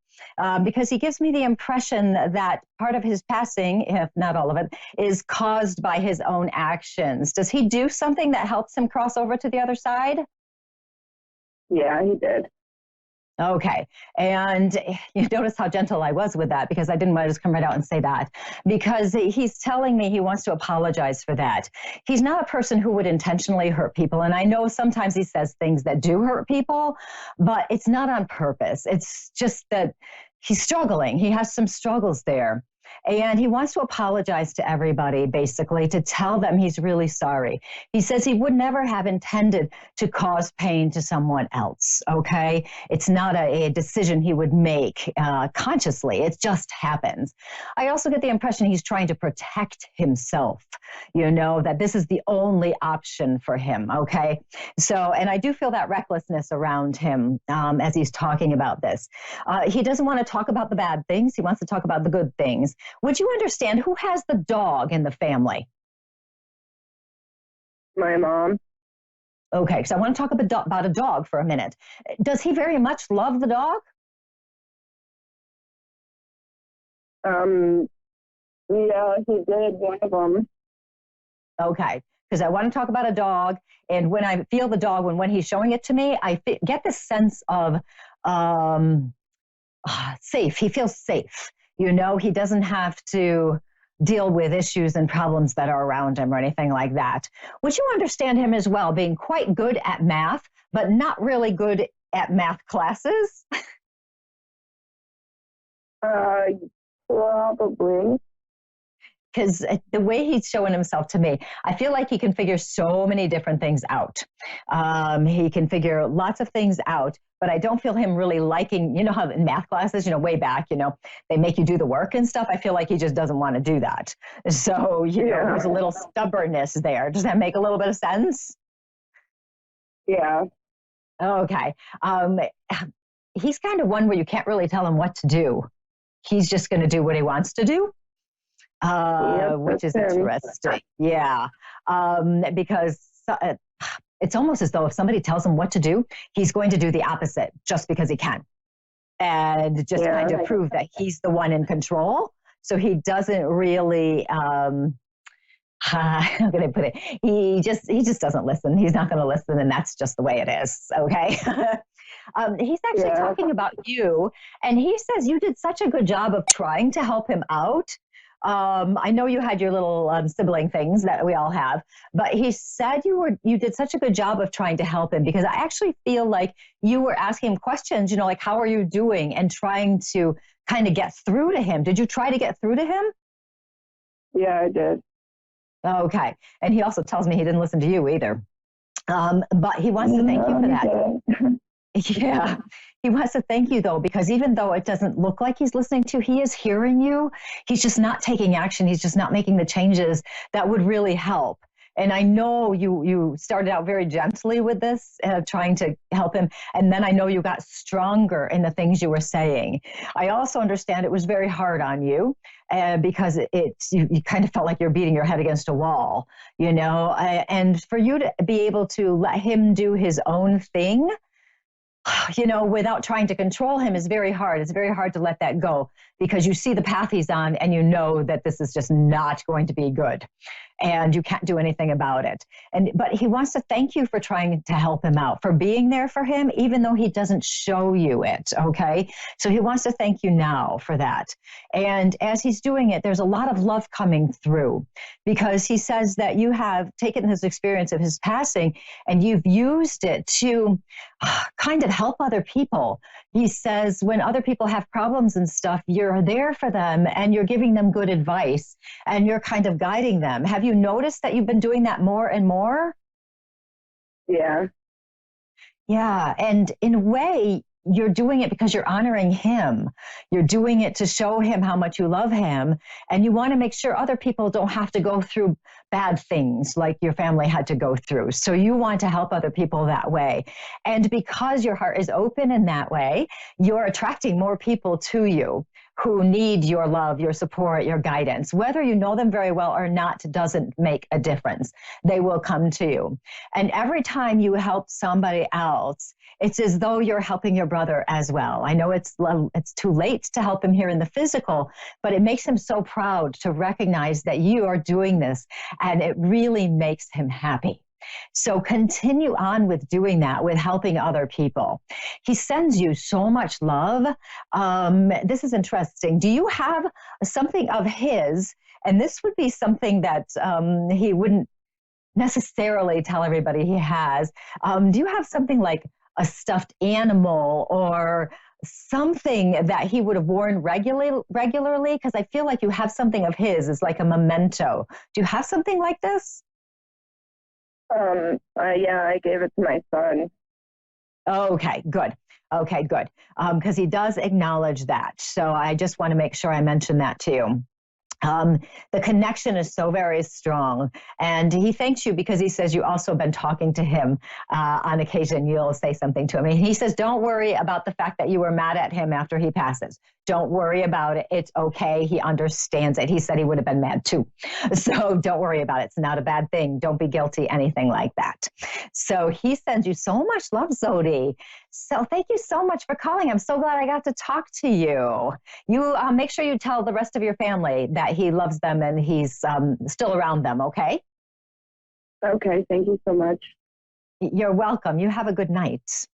Because he gives me the impression that part of his passing, if not all of it, is caused by his own actions. Does he do something that helps him cross over to the other side? Yeah, he did. Okay. And you notice how gentle I was with that, because I didn't want to just come right out and say that, because he's telling me he wants to apologize for that. He's not a person who would intentionally hurt people. And I know sometimes he says things that do hurt people, but it's not on purpose. It's just that he's struggling. He has some struggles there. And he wants to apologize to everybody, basically, to tell them he's really sorry. He says he would never have intended to cause pain to someone else, okay? It's not a decision he would make consciously. It just happens. I also get the impression he's trying to protect himself, you know, that this is the only option for him, okay? So, and I do feel that recklessness around him as he's talking about this. He doesn't want to talk about the bad things. He wants to talk about the good things. Would you understand who has the dog in the family? My mom. Okay, so I want to talk about a dog for a minute. Does he very much love the dog? Yeah, he did, one of them. Okay, because I want to talk about a dog, and when I feel the dog, when he's showing it to me, I get this sense of safe. He feels safe. You know, he doesn't have to deal with issues and problems that are around him or anything like that. Would you understand him as well, being quite good at math, but not really good at math classes? Probably. Because the way he's showing himself to me, I feel like he can figure so many different things out. He can figure lots of things out, but I don't feel him really liking, you know how in math classes, you know, way back, you know, they make you do the work and stuff. I feel like he just doesn't want to do that. So, you know, there's a little stubbornness there. Does that make a little bit of sense? Yeah. Okay. He's kind of one where you can't really tell him what to do. He's just going to do what he wants to do. Which is interesting. Yeah. Because it's almost as though if somebody tells him what to do, he's going to do the opposite just because he can. And just kind of prove that he's the one in control. So he doesn't really, how can I put it? He just doesn't listen. He's not going to listen. And that's just the way it is. Okay. He's actually talking about you. And he says you did such a good job of trying to help him out. I know you had your little sibling things that we all have, but he said you did such a good job of trying to help him, because I actually feel like you were asking him questions, you know, like, how are you doing? And trying to kind of get through to him. Did you try to get through to him? Yeah, I did. Okay. And he also tells me he didn't listen to you either. But he wants to thank you for that. Yeah. He wants to thank you, though, because even though it doesn't look like he's listening to, he is hearing you. He's just not taking action. He's just not making the changes that would really help. And I know you started out very gently with this, trying to help him. And then I know you got stronger in the things you were saying. I also understand it was very hard on you because you kind of felt like you're beating your head against a wall, you know, and for you to be able to let him do his own thing, without trying to control him is very hard. It's very hard to let that go because you see the path he's on and you know that this is just not going to be good and you can't do anything about it. But he wants to thank you for trying to help him out, for being there for him, even though he doesn't show you it. Okay. So he wants to thank you now for that. And as he's doing it, there's a lot of love coming through because he says that you have taken his experience of his passing and you've used it to kind of help other people. He says when other people have problems and stuff, you're there for them and you're giving them good advice and you're kind of guiding them. Have you noticed that you've been doing that more and more? Yeah. Yeah. And in a way, you're doing it because you're honoring him. You're doing it to show him how much you love him. And you want to make sure other people don't have to go through bad things like your family had to go through. So you want to help other people that way. And because your heart is open in that way, you're attracting more people to you who need your love, your support, your guidance. Whether you know them very well or not doesn't make a difference. They will come to you. And every time you help somebody else, it's as though you're helping your brother as well. I know it's too late to help him here in the physical, but it makes him so proud to recognize that you are doing this, and it really makes him happy. So continue on with doing that, with helping other people. He sends you so much love. This is interesting. Do you have something of his? And this would be something that he wouldn't necessarily tell everybody he has. Do you have something like a stuffed animal or something that he would have worn regularly? Because I feel like you have something of his. It's like a memento. Do you have something like this? Yeah, I gave it to my son. Okay, good. Okay, good. Because he does acknowledge that. So I just want to make sure I mention that to you. The connection is so very strong. And he thanks you because he says you also been talking to him on occasion. You'll say something to him. And he says, don't worry about the fact that you were mad at him after he passes. Don't worry about it. It's okay. He understands it. He said he would have been mad too. So don't worry about it. It's not a bad thing. Don't be guilty, anything like that. So he sends you so much love, Zodi. So thank you so much for calling. I'm so glad I got to talk to you. You make sure you tell the rest of your family that he loves them and he's still around them, okay? Okay, thank you so much. You're welcome. You have a good night.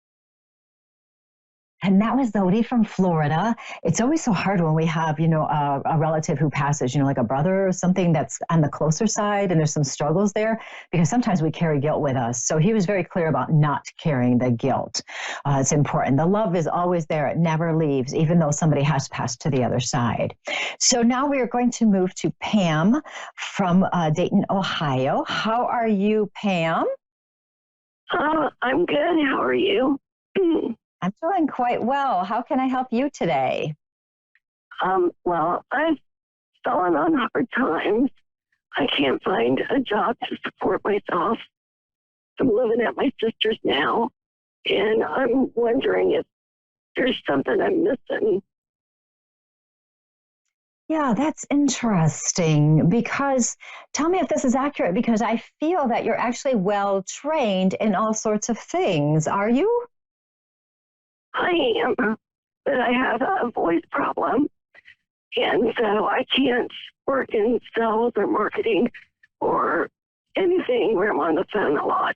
And that was Zodi from Florida. It's always so hard when we have, a relative who passes, like a brother or something that's on the closer side and there's some struggles there because sometimes we carry guilt with us. So he was very clear about not carrying the guilt. It's important. The love is always there. It never leaves, even though somebody has passed to the other side. So now we are going to move to Pam from Dayton, Ohio. How are you, Pam? I'm good. How are you? I'm doing quite well. How can I help you today? Well, I've fallen on hard times. I can't find a job to support myself. I'm living at my sister's now, and I'm wondering if there's something I'm missing. Yeah, that's interesting because tell me if this is accurate because I feel that you're actually well trained in all sorts of things. Are you? I am, but I have a voice problem, and so I can't work in sales or marketing or anything where I'm on the phone a lot.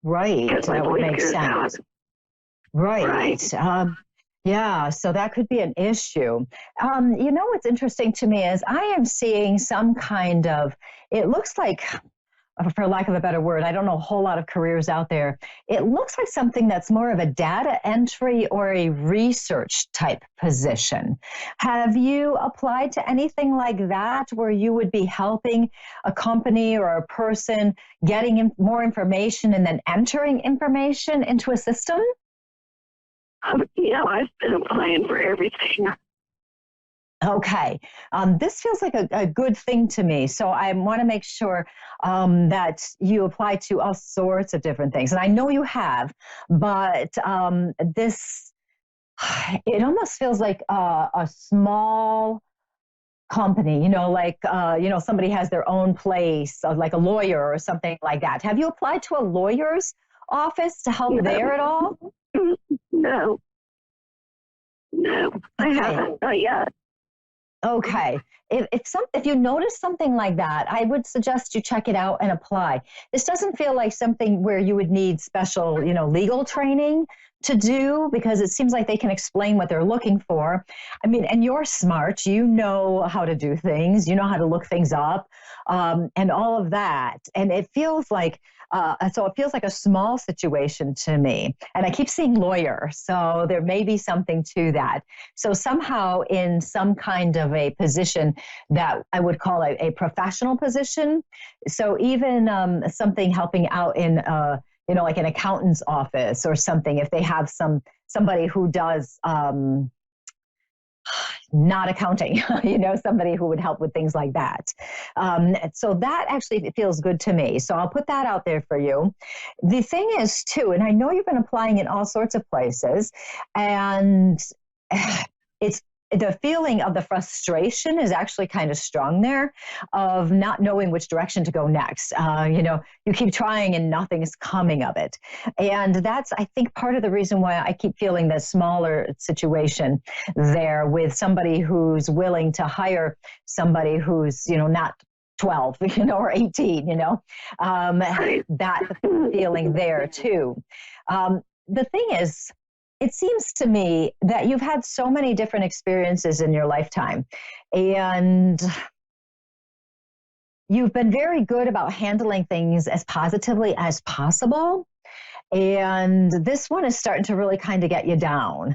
Right, that would make sense. Right. Yeah, so that could be an issue. What's interesting to me is I am seeing some kind of, it looks like, for lack of a better word, I don't know a whole lot of careers out there. It looks like something that's more of a data entry or a research type position. Have you applied to anything like that where you would be helping a company or a person getting more information and then entering information into a system? Yeah, I've been applying for everything. Okay. This feels like a good thing to me. So I want to make sure that you apply to all sorts of different things. And I know you have, but it almost feels like a small company, somebody has their own place, like a lawyer or something like that. Have you applied to a lawyer's office to help there at all? No. No, I haven't. Not yet. Okay. If you notice something like that, I would suggest you check it out and apply. This doesn't feel like something where you would need special, legal training to do, because it seems like they can explain what they're looking for. I mean, and you're smart. You know how to do things. You know how to look things up, and all of that. And it feels like so it feels like a small situation to me. And I keep seeing lawyer, so there may be something to that. So somehow in some kind of a position that I would call a professional position. So even something helping out in, like an accountant's office or something, if they have somebody who does not accounting, somebody who would help with things like that. So that actually feels good to me. So I'll put that out there for you. The thing is too, and I know you've been applying in all sorts of places, and it's the feeling of the frustration is actually kind of strong there, of not knowing which direction to go next. You keep trying and nothing's coming of it. And that's, I think, part of the reason why I keep feeling the smaller situation there with somebody who's willing to hire somebody who's, not 12, or 18, that feeling there too. The thing is, it seems to me that you've had so many different experiences in your lifetime, and you've been very good about handling things as positively as possible. And this one is starting to really kind of get you down,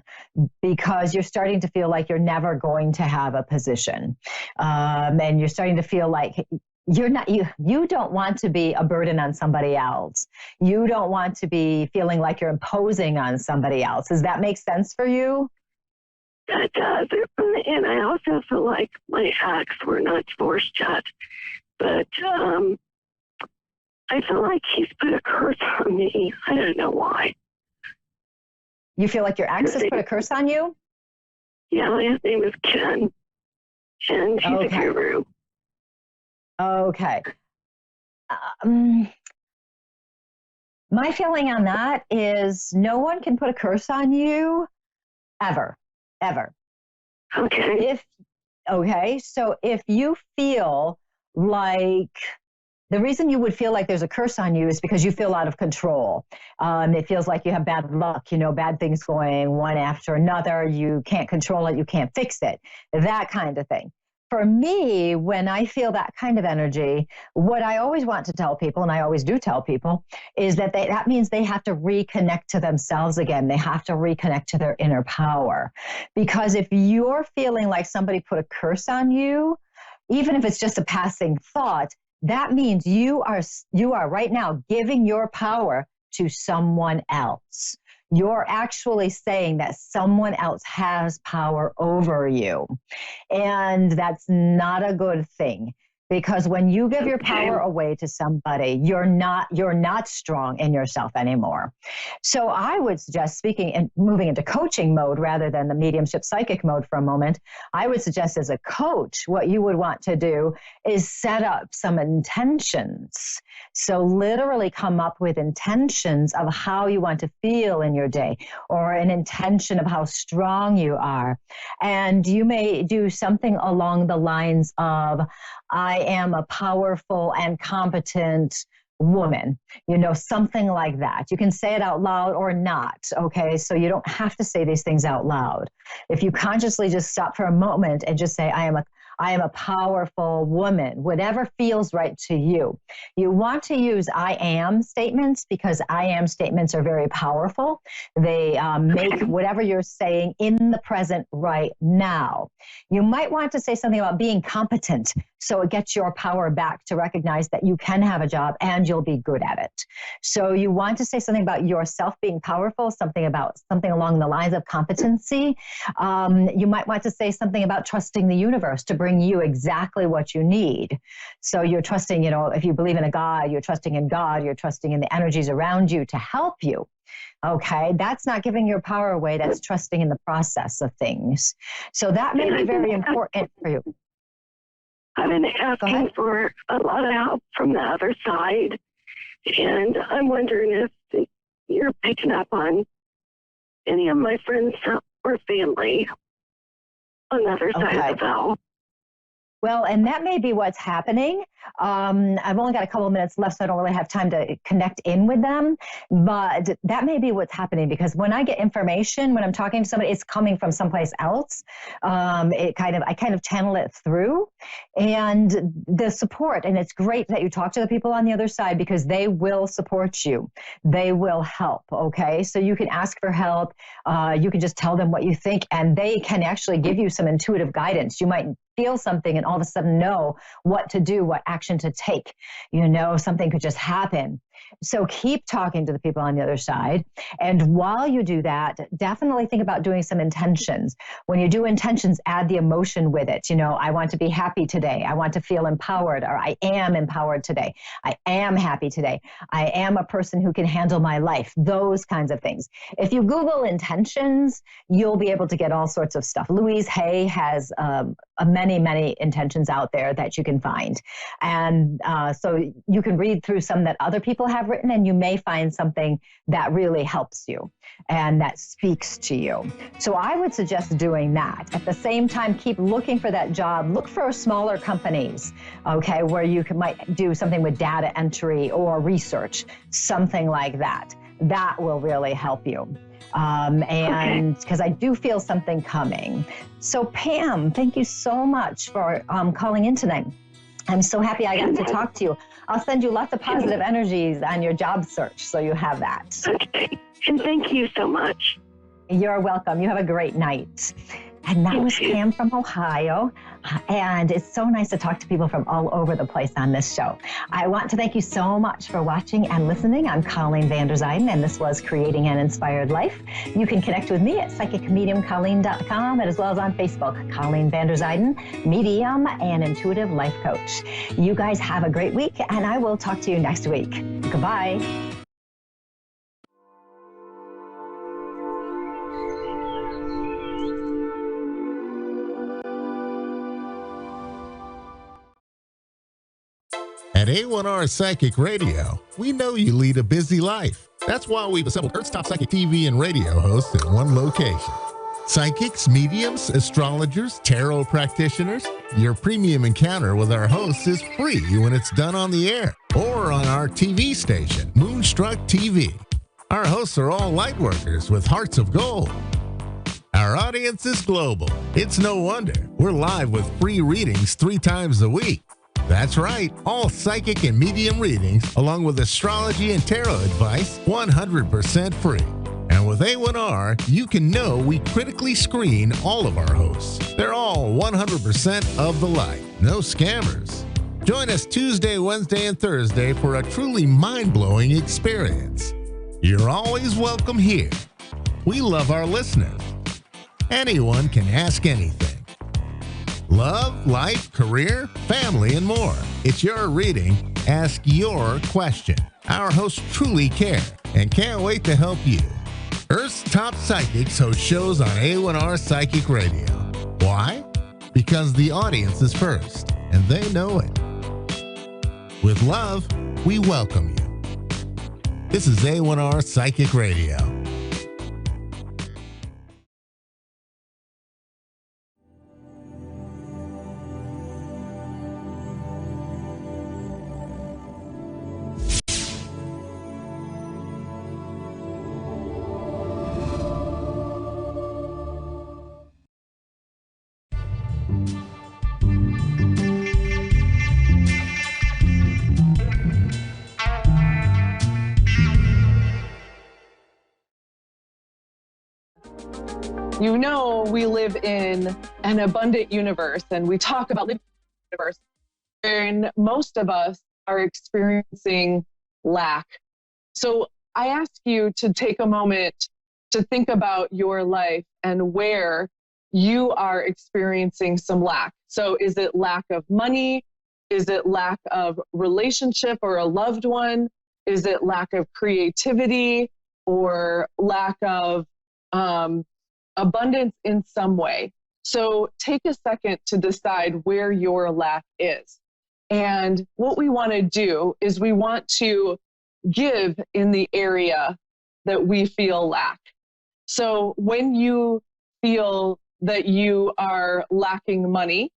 because you're starting to feel like you're never going to have a position. And you're starting to feel like you don't want to be a burden on somebody else. You don't want to be feeling like you're imposing on somebody else. Does that make sense for you? That does. And I also feel like my acts were not forced yet. But I feel like he's put a curse on me. I don't know why. You feel like your ex has put a curse on you? Yeah, his name is Ken. And he's a guru. Okay. My feeling on that is no one can put a curse on you ever. Okay. So if you feel like the reason you would feel like there's a curse on you is because you feel out of control. It feels like you have bad luck, bad things going one after another. You can't control it. You can't fix it. That kind of thing. For me, when I feel that kind of energy, what I always want to tell people, and I always do tell people, is that that means they have to reconnect to themselves again. They have to reconnect to their inner power. Because if you're feeling like somebody put a curse on you, even if it's just a passing thought, that means you are right now giving your power to someone else. You're actually saying that someone else has power over you. And that's not a good thing, because when you give your power away to somebody, you're not strong in yourself anymore. So I would suggest, speaking and moving into coaching mode rather than the mediumship psychic mode for a moment, I would suggest as a coach, what you would want to do is set up some intentions. So literally come up with intentions of how you want to feel in your day, or an intention of how strong you are. And you may do something along the lines of, I am a powerful and competent woman, something like that. You can say it out loud or not, okay? So you don't have to say these things out loud. If you consciously just stop for a moment and just say, I am a powerful woman, whatever feels right to you. You want to use I am statements, because I am statements are very powerful. They make whatever you're saying in the present right now. You might want to say something about being competent, so it gets your power back to recognize that you can have a job and you'll be good at it. So you want to say something about yourself being powerful, something along the lines of competency. You might want to say something about trusting the universe to bring you exactly what you need. So you're trusting, if you believe in a God, you're trusting in God, you're trusting in the energies around you to help you. Okay, that's not giving your power away, that's trusting in the process of things. So that may be very important for you. I've been asking for a lot of help from the other side, and I'm wondering if you're picking up on any of my friends or family on the other side of the bell. Well, and that may be what's happening. I've only got a couple of minutes left, so I don't really have time to connect in with them. But that may be what's happening, because when I get information, when I'm talking to somebody, it's coming from someplace else. I kind of channel it through, and the support. And it's great that you talk to the people on the other side, because they will support you. They will help. Okay, so you can ask for help. You can just tell them what you think, and they can actually give you some intuitive guidance. You might feel something and all of a sudden know what to do, what action to take. Something could just happen. So keep talking to the people on the other side. And while you do that, definitely think about doing some intentions. When you do intentions, add the emotion with it. I want to be happy today. I want to feel empowered, or I am empowered today. I am happy today. I am a person who can handle my life. Those kinds of things. If you Google intentions, you'll be able to get all sorts of stuff. Louise Hay has many, many intentions out there that you can find. And so you can read through some that other people have written, and you may find something that really helps you and that speaks to you. So I would suggest doing that. At the same time, keep looking for that job. Look for smaller companies, okay, where you might do something with data entry or research, something like that. That will really help you. And because I do feel something coming. So Pam, thank you so much for calling in tonight. I'm so happy I got to talk to you. I'll send you lots of positive energies on your job search, so you have that. Okay. And thank you so much. You're welcome. You have a great night. And that was Pam from Ohio. And it's so nice to talk to people from all over the place on this show. I want to thank you so much for watching and listening. I'm Colleen Vander Zyden, and this was Creating an Inspired Life. You can connect with me at psychicmediumcolleen.com, and as well as on Facebook, Colleen Vander Zyden, medium and intuitive life coach. You guys have a great week, and I will talk to you next week. Goodbye. At A1R Psychic Radio, we know you lead a busy life. That's why we've assembled Earth's top psychic TV and radio hosts in one location. Psychics, mediums, astrologers, tarot practitioners. Your premium encounter with our hosts is free when it's done on the air or on our TV station, Moonstruck TV. Our hosts are all light workers with hearts of gold. Our audience is global. It's no wonder we're live with free readings 3 times a week. That's right, all psychic and medium readings, along with astrology and tarot advice, 100% free. And with A1R, you can know we critically screen all of our hosts. They're all 100% of the light, no scammers. Join us Tuesday, Wednesday, and Thursday for a truly mind-blowing experience. You're always welcome here. We love our listeners. Anyone can ask anything. Love, life, career, family, and more. It's your reading. Ask your question. Our hosts truly care and can't wait to help you. Earth's top psychics host shows on A1R Psychic Radio. Why? Because the audience is first, and they know it. With love, we welcome you. This is A1R Psychic Radio. You know, we live in an abundant universe, and we talk about living in a universe, and most of us are experiencing lack. So I ask you to take a moment to think about your life and where you are experiencing some lack. So is it lack of money? Is it lack of relationship or a loved one? Is it lack of creativity or lack of abundance in some way? So take a second to decide where your lack is. And what we want to do is we want to give in the area that we feel lack. So when you feel that you are lacking money,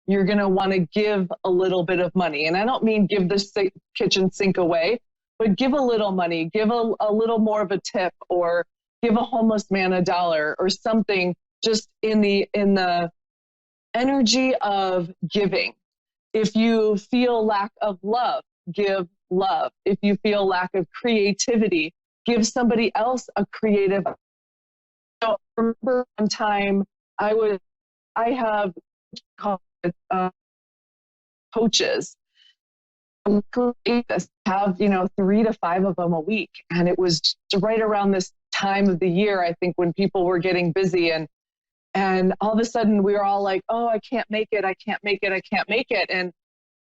you're going to want to give a little bit of money. And I don't mean give the kitchen sink away, but give a little money, give a little more of a tip, or give a homeless man $1 or something, just in the energy of giving. If you feel lack of love, give love. If you feel lack of creativity, give somebody else a creative. So I remember one time I have coaches have 3 to 5 of them a week, and it was right around this time of the year, I think, when people were getting busy, and all of a sudden we were all like, oh, I can't make it, and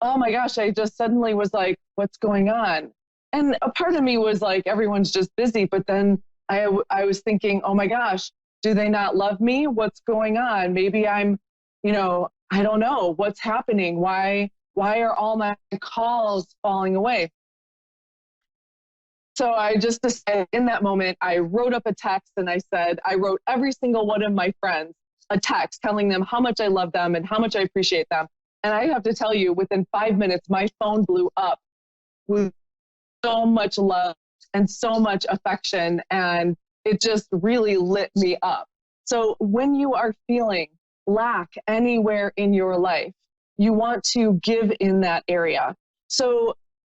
oh my gosh, I just suddenly was like, what's going on? And a part of me was like, everyone's just busy, but then I was thinking, oh my gosh, do they not love me? What's going on? Maybe I'm, I don't know what's happening. Why are all my calls falling away? So I just decided in that moment, I wrote up a text and I wrote every single one of my friends a text telling them how much I love them and how much I appreciate them. And I have to tell you, within 5 minutes, my phone blew up with so much love and so much affection. And it just really lit me up. So when you are feeling lack anywhere in your life, you want to give in that area. So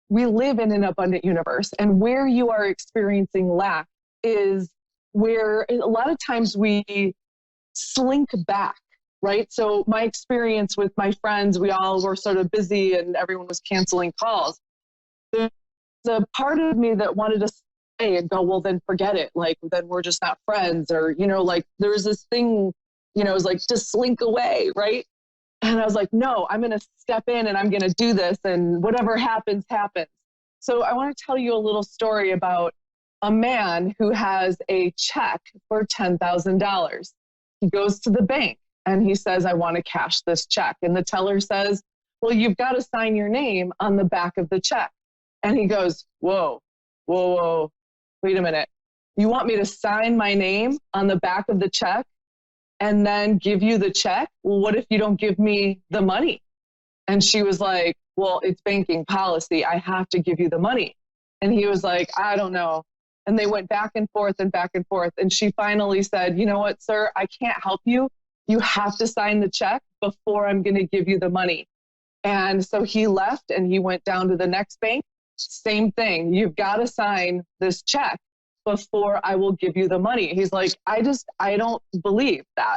we live in an abundant universe, and where you are experiencing lack is where a lot of times we slink back, right? So my experience with my friends, we all were sort of busy and everyone was canceling calls. There's a part of me that wanted to stay and go, well, then forget it. Like, then we're just not friends, or, like there's this thing, it was like, just slink away, right? And I was like, no, I'm going to step in and I'm going to do this, and whatever happens, happens. So I want to tell you a little story about a man who has a check for $10,000. He goes to the bank and he says, I want to cash this check. And the teller says, well, you've got to sign your name on the back of the check. And he goes, whoa, wait a minute. You want me to sign my name on the back of the check and then give you the check? Well, what if you don't give me the money? And she was like, well, it's banking policy. I have to give you the money. And he was like, I don't know. And they went back and forth and back and forth. And she finally said, you know what, sir, I can't help you. You have to sign the check before I'm going to give you the money. And so he left and he went down to the next bank. Same thing. You've got to sign this check before I will give you the money. He's like, I don't believe that.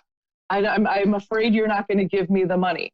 I'm afraid you're not going to give me the money.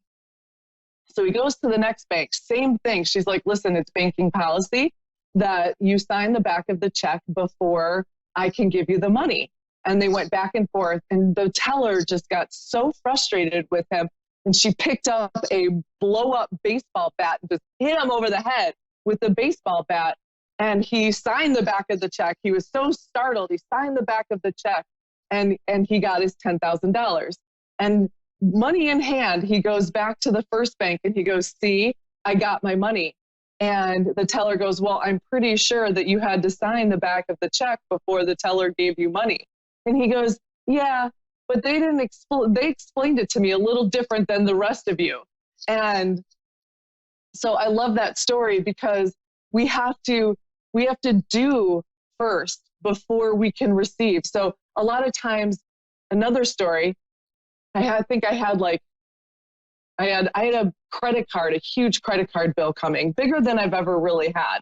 So he goes to the next bank, same thing. She's like, listen, it's banking policy that you sign the back of the check before I can give you the money. And they went back and forth, and the teller just got so frustrated with him. And she picked up a blow up baseball bat and just hit him over the head with the baseball bat. And he signed the back of the check. He was so startled. He signed the back of the check and he got his $10,000. And money in hand, he goes back to the first bank and he goes, see, I got my money. And the teller goes, well, I'm pretty sure that you had to sign the back of the check before the teller gave you money. And he goes, yeah, but they didn't they explained it to me a little different than the rest of you. And so I love that story, because we have to do first before we can receive. So a lot of times, another story, I had a credit card, a huge credit card bill coming, bigger than I've ever really had.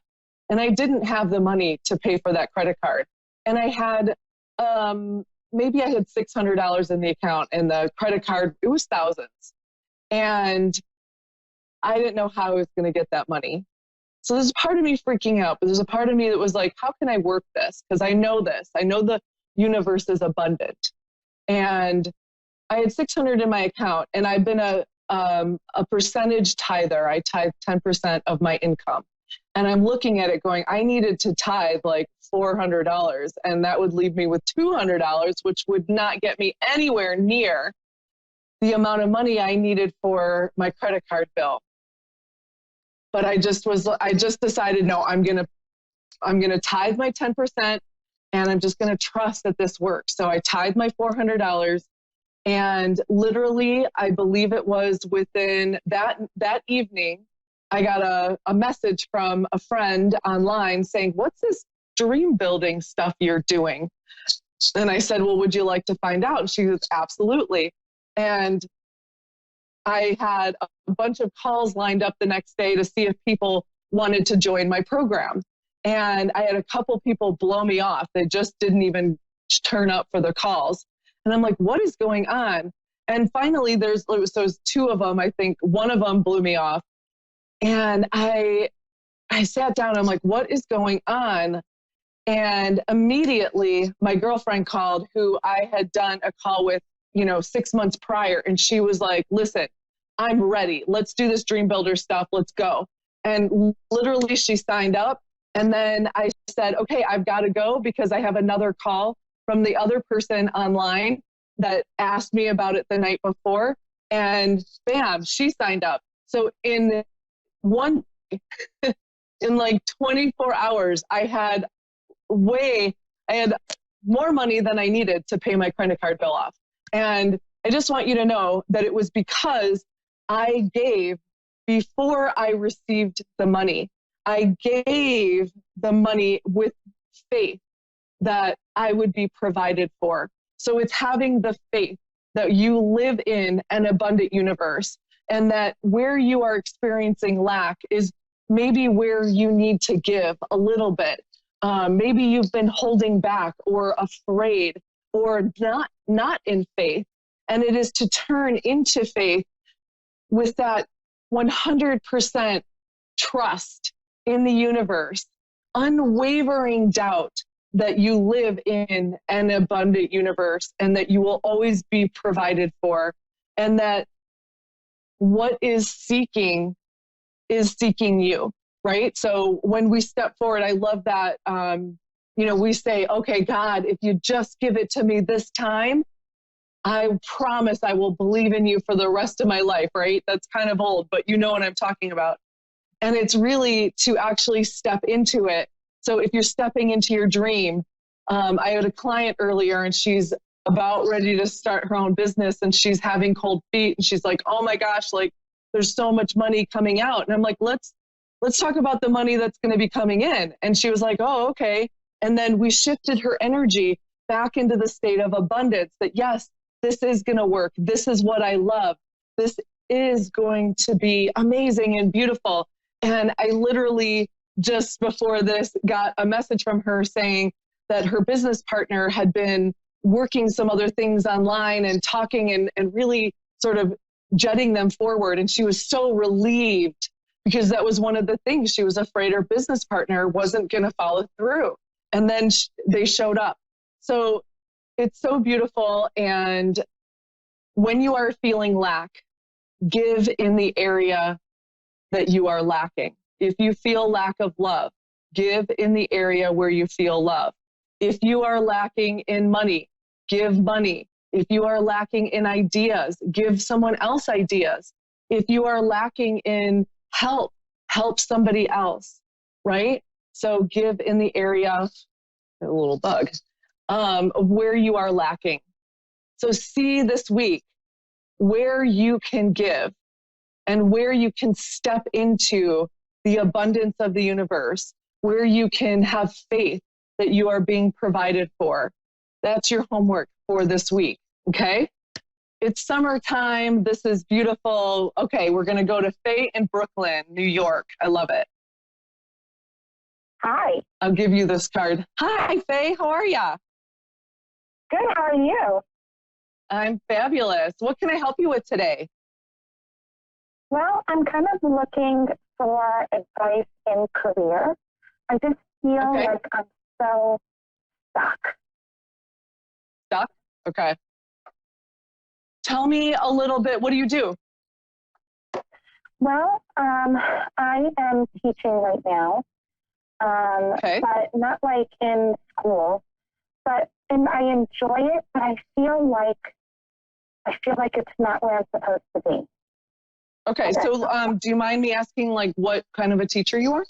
And I didn't have the money to pay for that credit card. And I had, maybe I had $600 in the account, and the credit card, it was thousands. And I didn't know how I was going to get that money. So there's a part of me freaking out, but there's a part of me that was like, how can I work this? Because I know this. I know the universe is abundant. And I had $600 in my account, and I've been a percentage tither. I tithe 10% of my income. And I'm looking at it going, I needed to tithe like $400, and that would leave me with $200, which would not get me anywhere near the amount of money I needed for my credit card bill. But I just decided, no, I'm going to tithe my 10%, and I'm just going to trust that this works. So I tied my $400, and literally, I believe it was within that evening, I got a message from a friend online saying, "What's this dream building stuff you're doing?" And I said, "Well, would you like to find out?" And she goes, "Absolutely." And I had a bunch of calls lined up the next day to see if people wanted to join my program. And I had a couple people blow me off. They just didn't even turn up for the calls. And I'm like, what is going on? And finally, there's two of them. I think one of them blew me off. And I sat down. I'm like, what is going on? And immediately my girlfriend called, who I had done a call with, 6 months prior. And she was like, listen, I'm ready. Let's do this dream builder stuff. Let's go. And literally she signed up. And then I said, okay, I've got to go because I have another call from the other person online that asked me about it the night before. And bam, she signed up. So in in like 24 hours, I had more money than I needed to pay my credit card bill off. And I just want you to know that it was because I gave before I received the money. I gave the money with faith that I would be provided for. So it's having the faith that you live in an abundant universe, and that where you are experiencing lack is maybe where you need to give a little bit. Maybe you've been holding back or afraid or not in faith. And it is to turn into faith with that 100% trust in the universe, unwavering doubt that you live in an abundant universe and that you will always be provided for, and that what is seeking you, right? So when we step forward, I love that, we say, okay, God, if you just give it to me this time, I promise I will believe in you for the rest of my life, right? That's kind of old, but you know what I'm talking about. And it's really to actually step into it. So if you're stepping into your dream, I had a client earlier and she's about ready to start her own business and she's having cold feet. And she's like, oh my gosh, like there's so much money coming out. And I'm like, let's talk about the money that's going to be coming in. And she was like, oh, okay. And then we shifted her energy back into the state of abundance that, yes, this is going to work. This is what I love. This is going to be amazing and beautiful. And I literally just before this got a message from her saying that her business partner had been working some other things online and talking and really sort of jetting them forward. And she was so relieved because that was one of the things. She was afraid her business partner wasn't going to follow through. And then they showed up. So it's so beautiful. And when you are feeling lack, give in the area that you are lacking. If you feel lack of love, give in the area where you feel love. If you are lacking in money, give money. If you are lacking in ideas, give someone else ideas. If you are lacking in help somebody else, right? So give in the area, a little bug, of where you are lacking. So see this week where you can give and where you can step into the abundance of the universe, where you can have faith that you are being provided for. That's your homework for this week, okay? It's summertime. This is beautiful. Okay, we're going to go to Faye in Brooklyn, New York. I love it. Hi. I'll give you this card. Hi, Faye. How are ya? Good. How are you? I'm fabulous. What can I help you with today? Well, I'm kind of looking for advice in career. I just feel like I'm so stuck. Stuck? Okay. Tell me a little bit. What do you do? Well, I am teaching right now, but not like in school. And I enjoy it, but I feel like it's not where I'm supposed to be. Okay, so do you mind me asking, like, what kind of a teacher you are?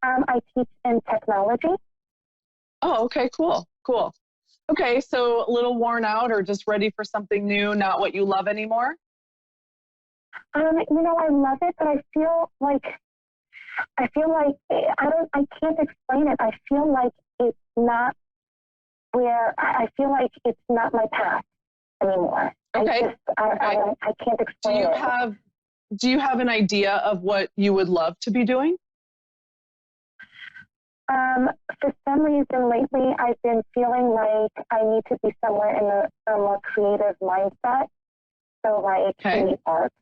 I teach in technology. Oh, okay, cool. Okay, so a little worn out or just ready for something new, not what you love anymore? I love it, but I feel like I can't explain it. I feel like it's not I feel like it's not my path anymore. Okay. I can't explain it. Do you have an idea of what you would love to be doing? For some reason lately, I've been feeling like I need to be somewhere in a more creative mindset. So like in the arts.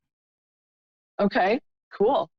Okay, cool.